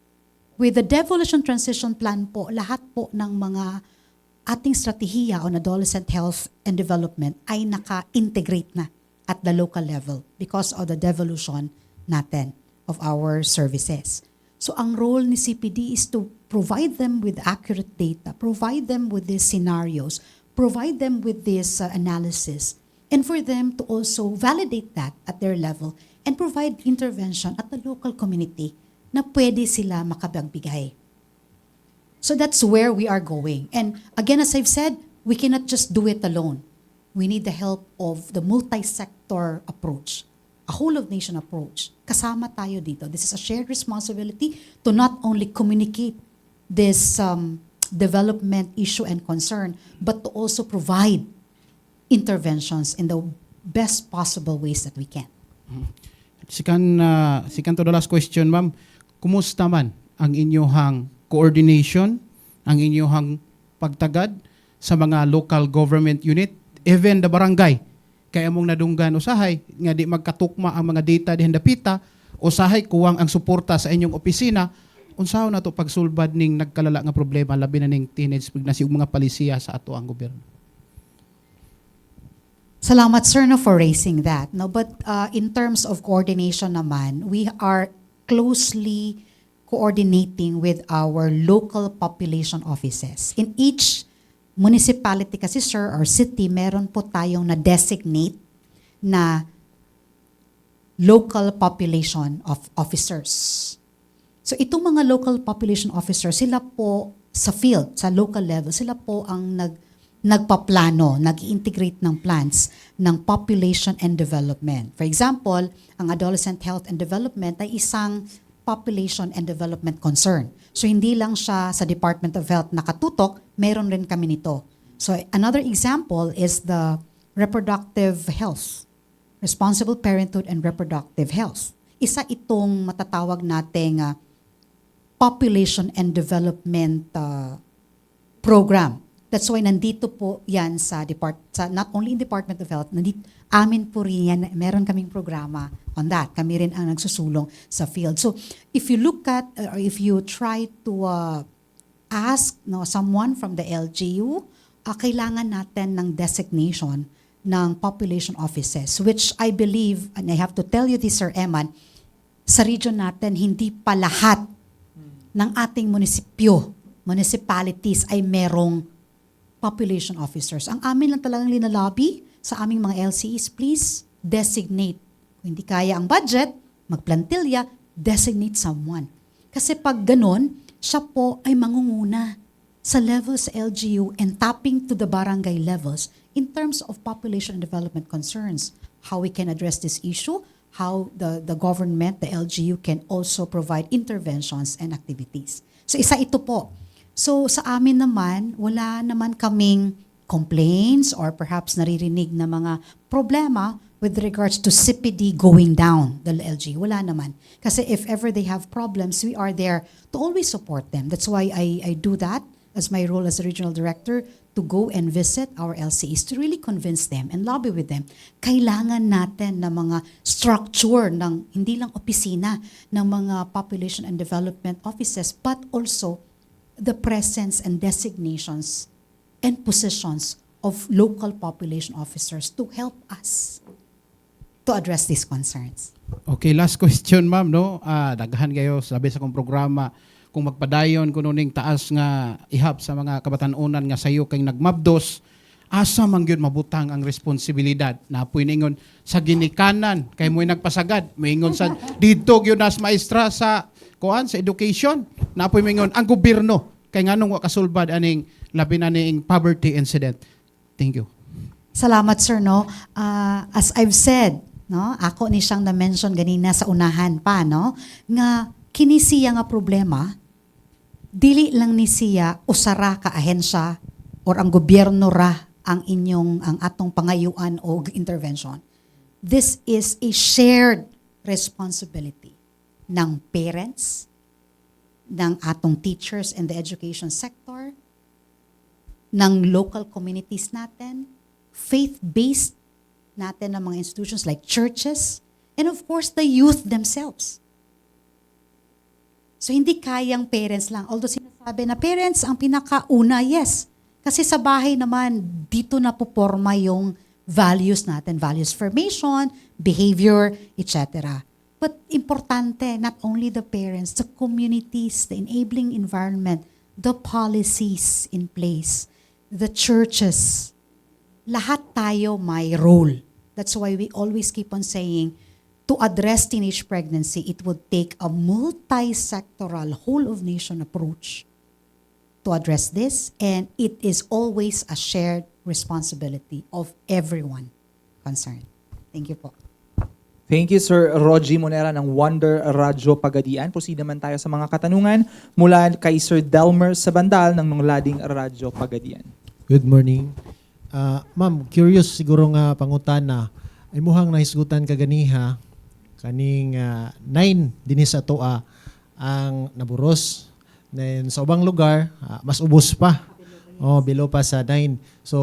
With the devolution transition plan po, lahat po ng mga ating strategiya on adolescent health and development ay naka-integrate na at the local level because of the devolution natin of our services. So ang role ni CPD is to provide them with accurate data, provide them with these scenarios, provide them with this analysis, and for them to also validate that at their level and provide intervention at the local community na pwede sila makapagbigay. So that's where we are going. And again, as I've said, we cannot just do it alone. We need the help of the multi-sector approach, a whole-of-nation approach. Kasama tayo dito. This is a shared responsibility to not only communicate this development issue and concern, but to also provide interventions in the best possible ways that we can. Sikan to the last question, ma'am. Kumusta man ang inyong coordination, ang inyong pagtagad sa mga local government unit, even the barangay? Kaya mong nadunggan usahay nga di magkatukma ang mga data dihan dapita, usahay kuwang ang suporta sa inyong opisina, unsaon na to pagsulbad ning nagkalala nga problema labi na ning teenage pregnancy ug mga palisiya sa ato ang gobyerno. Salamat, sir, no, for raising that. No, but in terms of coordination naman, we are closely coordinating with our local population offices. In each municipality kasi, sir, or city, meron po tayong na-designate na local population of officers. So itong mga local population officers, sila po sa field, sa local level, sila po ang nagpaplano, nag-integrate ng plans ng population and development. For example, ang adolescent health and development ay isang population and development concern. So hindi lang siya sa Department of Health nakatutok, meron rin kami nito. So another example is the reproductive health, responsible parenthood and reproductive health. Isa itong matatawag nating population and development program. That's why nandito po yan sa not only in Department of Health, nandito, amin po rin yan, meron kaming programa on that. Kami rin ang nagsusulong sa field. So if you look at, or if you try to ask someone from the LGU, kailangan natin ng designation ng population offices, which I believe, and I have to tell you this, Sir Eman, sa region natin, hindi pa lahat ng ating municipalities ay merong population officers. Ang amin lang talagang linalobby sa aming mga LCEs, please designate. Kung hindi kaya ang budget, magplantilya, designate someone. Kasi pag ganun, siya po ay mangunguna sa levels sa LGU and tapping to the barangay levels in terms of population and development concerns. How we can address this issue, how the government, the LGU can also provide interventions and activities. So isa ito po. So sa amin naman, wala naman kaming complaints or perhaps naririnig na mga problema with regards to CPD going down, the LG. Wala naman. Kasi if ever they have problems, we are there to always support them. That's why I do that as my role as a regional director, to go and visit our LCEs to really convince them and lobby with them. Kailangan natin ng mga structure ng hindi lang opisina ng mga population and development offices, but also the presence and designations and positions of local population officers to help us to address these concerns. Okay, last question, ma'am, no? Daghan kayo, sabi sa kong programa, kung magpadayon kuno ning taas nga ihap sa mga kabatanunan nga sayo kay nagmabdos, asa man gyud mabutang ang responsibilidad na apoy ningon sa ginikanan kay mo'y nagpasagad, moingon sa dito gyud nas maestra sa kuan sa education, na apoy moingon ang gobyerno kay nganong wa kasulbad aning labi na ning poverty incident. Thank you. Salamat, sir, no? As I've said, no, ako ni siyang na-mention ganina sa unahan pa, no, nga kini siya nga problema, dili lang ni siya usara ka ahensya or ang gobyerno ra ang atong pangayuan o intervention. This is a shared responsibility ng parents, ng atong teachers in the education sector, ng local communities natin, faith-based natin ng mga institutions like churches, and of course, the youth themselves. So, hindi kayang parents lang. Although sinasabi na parents ang pinakauna, yes. Kasi sa bahay naman, dito na puporma yung values natin, values formation, behavior, etc. But importante, not only the parents, the communities, the enabling environment, the policies in place, the churches, lahat tayo may role. That's why we always keep on saying, to address teenage pregnancy, it would take a multi-sectoral, whole-of-nation approach to address this, and it is always a shared responsibility of everyone concerned. Thank you po. Thank you, Sir Rogie Monera ng Wonder Radyo Pagadian. Proceed naman tayo sa mga katanungan mula kay Sir Delmer Sabandal ng Nunglading Radyo Pagadian. Good morning. Ma'am, curious siguro nga pangutana, ay muhang nahisgutan kaganiha, kaning 9 dinis sa toa ang naburos. Then sa ubang lugar, mas ubos pa. Below pa sa 9. So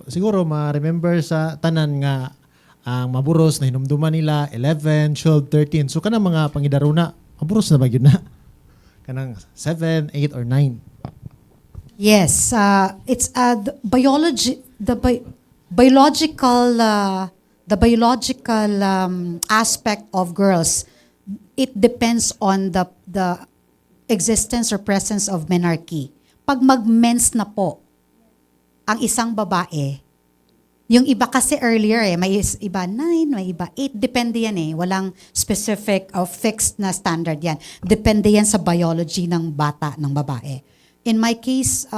siguro ma-remember sa tanan nga ang maburos na hinumduman nila 11, 12, 13. So kanang mga pangidaruna, maburos na ba yun na? Kanang 7, 8 or 9. Yes, it's the biological aspect of girls. It depends on the existence or presence of menarche. Pag mag-mens na po ang isang babae, yung iba kasi earlier may iba 9, may iba 8, depende yan walang specific or fixed na standard yan. Depende yan sa biology ng bata, ng babae. In my case,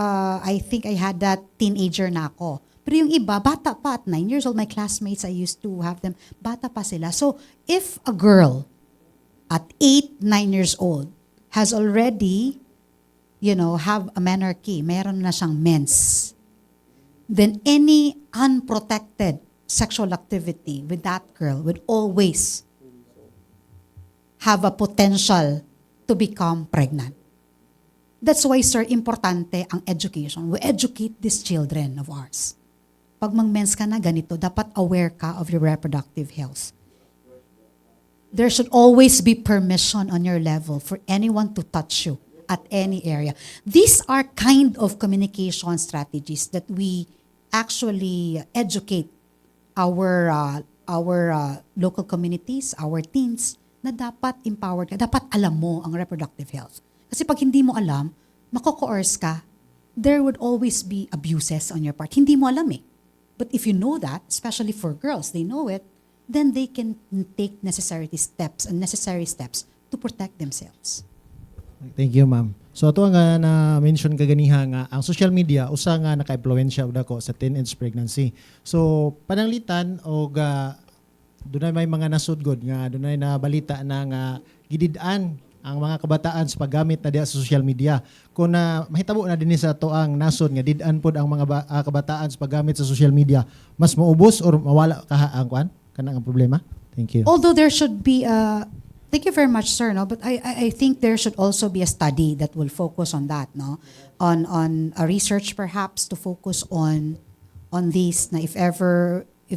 I think I had that teenager na ako. Pero yung iba, bata pa at 9 years old, my classmates, I used to have them, bata pa sila. So, if a girl at 8, 9 years old has already, have a menarche, meron na siyang mens, then any unprotected sexual activity with that girl would always have a potential to become pregnant. That's why, sir, importante ang education. We educate these children of ours. Pag mag-mens ka na ganito, dapat aware ka of your reproductive health. There should always be permission on your level for anyone to touch you at any area. These are kind of communication strategies that we actually educate our local communities, our teens, na dapat empowered ka, dapat alam mo ang reproductive health. Kasi pag hindi mo alam, mako-coerce ka, there would always be abuses on your part. Hindi mo alam eh. But if you know that, especially for girls, they know it, then they can take necessary steps to protect themselves. Thank you, ma'am. So ato nga na-mention kaganiha nga ang social media usa nga naka-impluwensya og dako sa teenage pregnancy. So pananglitan og dunay may mga nasudgod nga dunay na balita na nga gidid-an ang mga kabataan sa paggamit na diha sa social media. Kung mahitabo na dinhi sa ato ang nasod nga did-an pod ang mga kabataan sa paggamit sa social media, mas maubos or mawala ang kwan kanang problema? Thank you. Although there should be thank you very much, sir. No, but I think there should also be a study that will focus on that. No, on a research perhaps to focus on this. Na if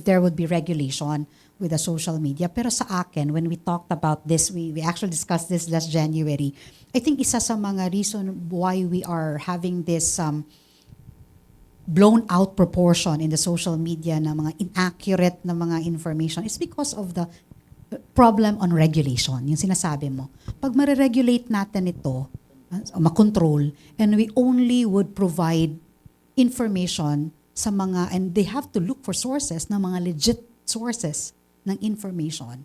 there would be regulation with the social media. Pero sa akin, when we talked about this, we actually discussed this last January. I think isa sa mga reason why we are having this blown out proportion in the social media na mga inaccurate na mga information is because of the problem on regulation, yung sinasabi mo. Pag mariregulate natin ito, makontrol, and we only would provide information sa mga, and they have to look for sources na mga legit sources ng information,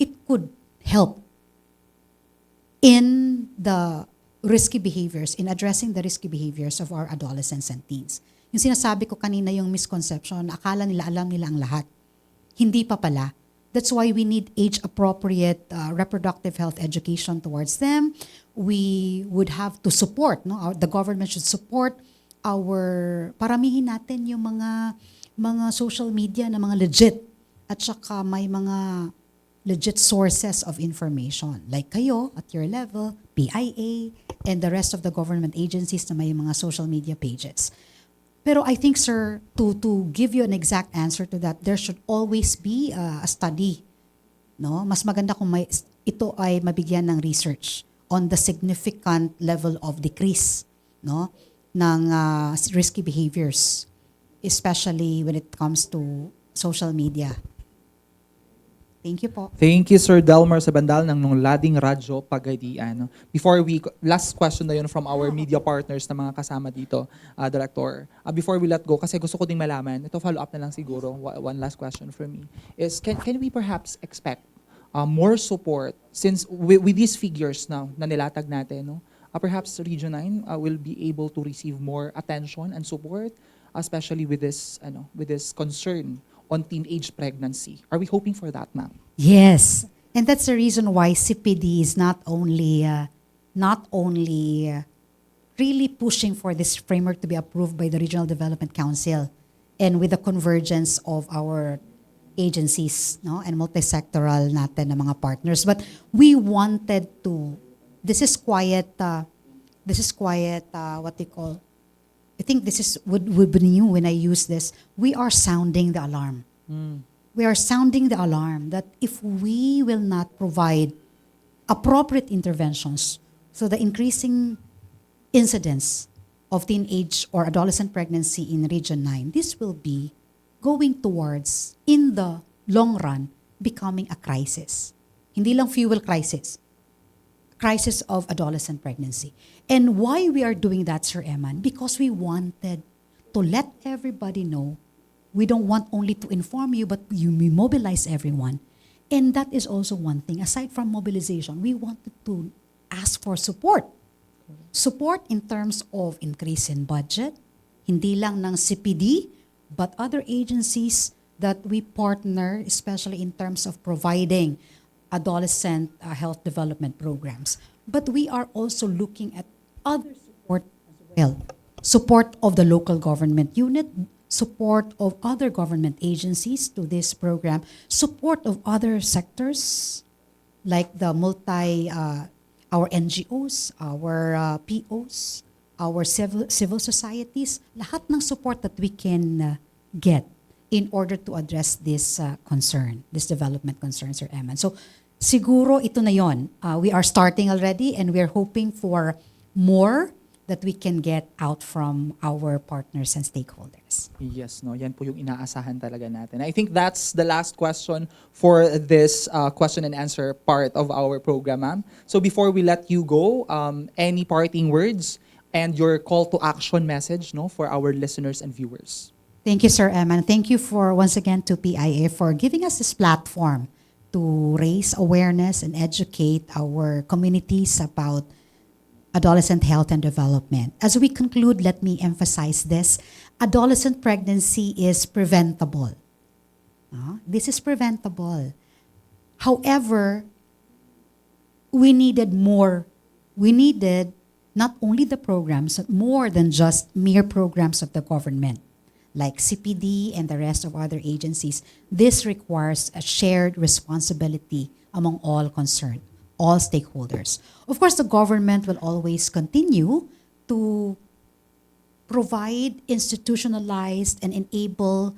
it could help in the risky behaviors, in addressing the risky behaviors of our adolescents and teens. Yung sinasabi ko kanina yung misconception, akala nila alam nila ang lahat. Hindi pa pala. That's why we need age-appropriate reproductive health education towards them. We would have to support, no? The government should support paramihin natin yung mga social media na mga legit at saka may mga legit sources of information. Like kayo, at your level, PIA, and the rest of the government agencies na may mga social media pages. Pero I think, sir, to give you an exact answer to that, there should always be a study. No? Mas maganda kung ito ay mabigyan ng research on the significant level of decrease, no, ng risky behaviors, especially when it comes to social media. Thank you po. Thank you, Sir Delmar sa bandal ng Lading Radyo Pagadian. Before last question na yun from our media partners na mga kasama dito, Director. Before we let go, kasi gusto ko ding malaman, ito follow up na lang siguro, one last question from me, is can we perhaps expect more support since with these figures now na nilatag natin, no? Perhaps Region 9 will be able to receive more attention and support, especially with this concern on teenage pregnancy. Are we hoping for that, ma'am? Yes. And that's the reason why CPD is not only really pushing for this framework to be approved by the Regional Development Council and with the convergence of our agencies, no, and multi-sectoral natin na mga partners. But we wanted to, this is quiet, what they call, I think this would be new when I use this. We are sounding the alarm. We are sounding the alarm that if we will not provide appropriate interventions, so the increasing incidence of teenage or adolescent pregnancy in Region 9, this will be going towards, in the long run, becoming a crisis. Hindi lang fuel crisis of adolescent pregnancy. And why we are doing that, Sir Eman? Because we wanted to let everybody know. We don't want only to inform you, but we mobilize everyone. And that is also one thing. Aside from mobilization, we wanted to ask for support. Support in terms of increase in budget, hindi lang ng CPD, but other agencies that we partner, especially in terms of providing adolescent health development programs. But we are also looking at other support as well. Support of the local government unit, support of other government agencies to this program, support of other sectors like the our NGOs, our POs, our civil societies, lahat ng support that we can get in order to address this concern, this development concern, Sir Eman. So siguro ito na yon. We are starting already and we are hoping for more that we can get out from our partners and stakeholders. Yes, no, yan po yung inaasahan talaga natin. I think that's the last question for this question and answer part of our program, ma'am. So before we let you go, any parting words and your call to action message, no, for our listeners and viewers. Thank you, Sir Eman. Thank you for, once again, to PIA for giving us this platform to raise awareness and educate our communities about adolescent health and development. As we conclude, let me emphasize this. Adolescent pregnancy is preventable. This is preventable. However, we needed more. We needed not only the programs, but more than just mere programs of the government, like CPD and the rest of other agencies. This requires a shared responsibility among all concerned, all stakeholders. Of course, the government will always continue to provide institutionalized and enable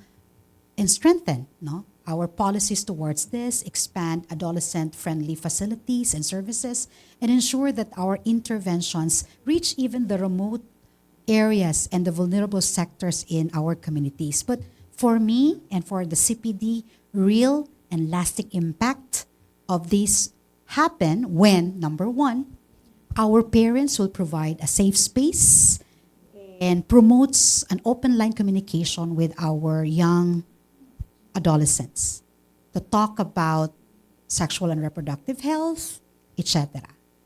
and strengthen our policies towards this, expand adolescent-friendly facilities and services, and ensure that our interventions reach even the remote areas and the vulnerable sectors in our communities. But for me and for the CPD, real and lasting impact of these happen when, number one, our parents will provide a safe space and promotes an open line communication with our young adolescents to talk about sexual and reproductive health, etc.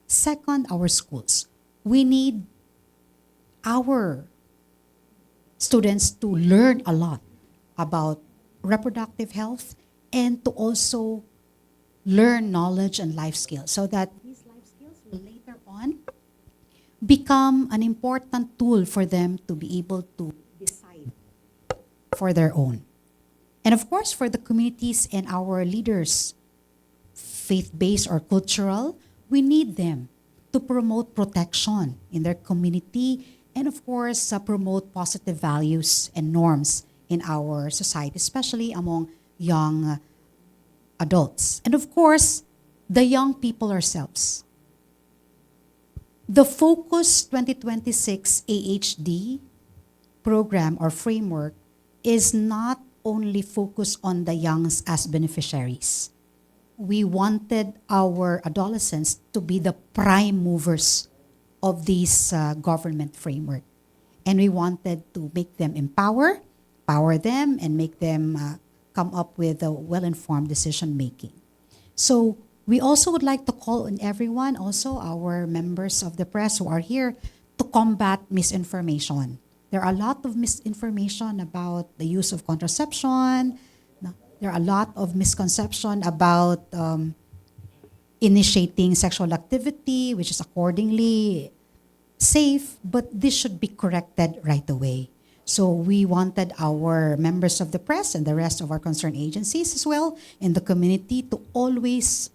Second, our schools. We need our students to learn a lot about reproductive health and to also learn knowledge and life skills so that these life skills will later on become an important tool for them to be able to decide for their own. And of course, for the communities and our leaders, faith-based or cultural, we need them to promote protection in their community and of course, promote positive values and norms in our society, especially among young adults. And of course, the young people ourselves. The Focus 2026 AHD program or framework is not only focused on the youngs as beneficiaries. We wanted our adolescents to be the prime movers of this government framework. And we wanted to make them empower them, and make them come up with a well-informed decision-making. So we also would like to call on everyone, also our members of the press who are here, to combat misinformation. There are a lot of misinformation about the use of contraception. There are a lot of misconception about initiating sexual activity, which is accordingly safe, but this should be corrected right away. So we wanted our members of the press and the rest of our concerned agencies as well in the community to always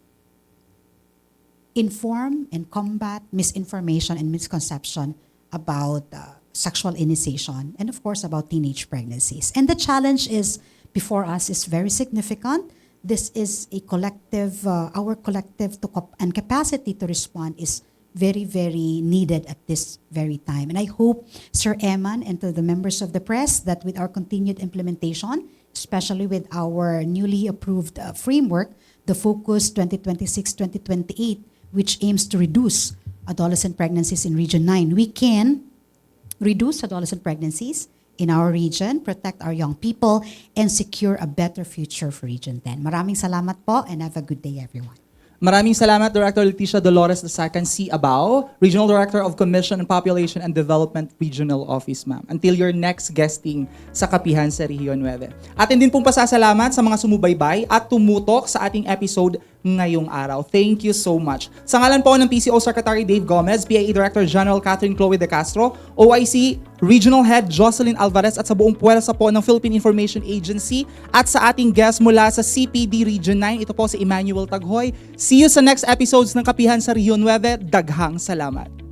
inform and combat misinformation and misconception about sexual initiation and of course about teenage pregnancies. And the challenge is before us is very significant. This is a collective, our collective and capacity to respond is very, very needed at this very time. And I hope, Sir Eman, and to the members of the press, that with our continued implementation, especially with our newly approved framework, the Focus 2026-2028, which aims to reduce adolescent pregnancies in Region 9, we can reduce adolescent pregnancies in our region, protect our young people, and secure a better future for Region 10. Maraming salamat po, and have a good day, everyone. Maraming salamat, Director Leticia Dolores II C. Abao, Regional Director of Commission on Population and Development Regional Office, ma'am. Until your next guesting sa Kapihan sa Rehiyon, Nueve. Atin din pong pasasalamat sa mga sumubaybay at tumutok sa ating episode ngayong araw. Thank you so much. Sa ngalan po ng PCO Secretary Dave Gomez, PAE Director General Catherine Chloe De Castro, OIC Regional Head Jocelyn Alvarez at sa buong puwersa po ng Philippine Information Agency at sa ating guest mula sa CPD Region 9, ito po si Emmanuel Taghoy. See you sa next episodes ng Kapihan sa Rehiyon 9. Daghang salamat.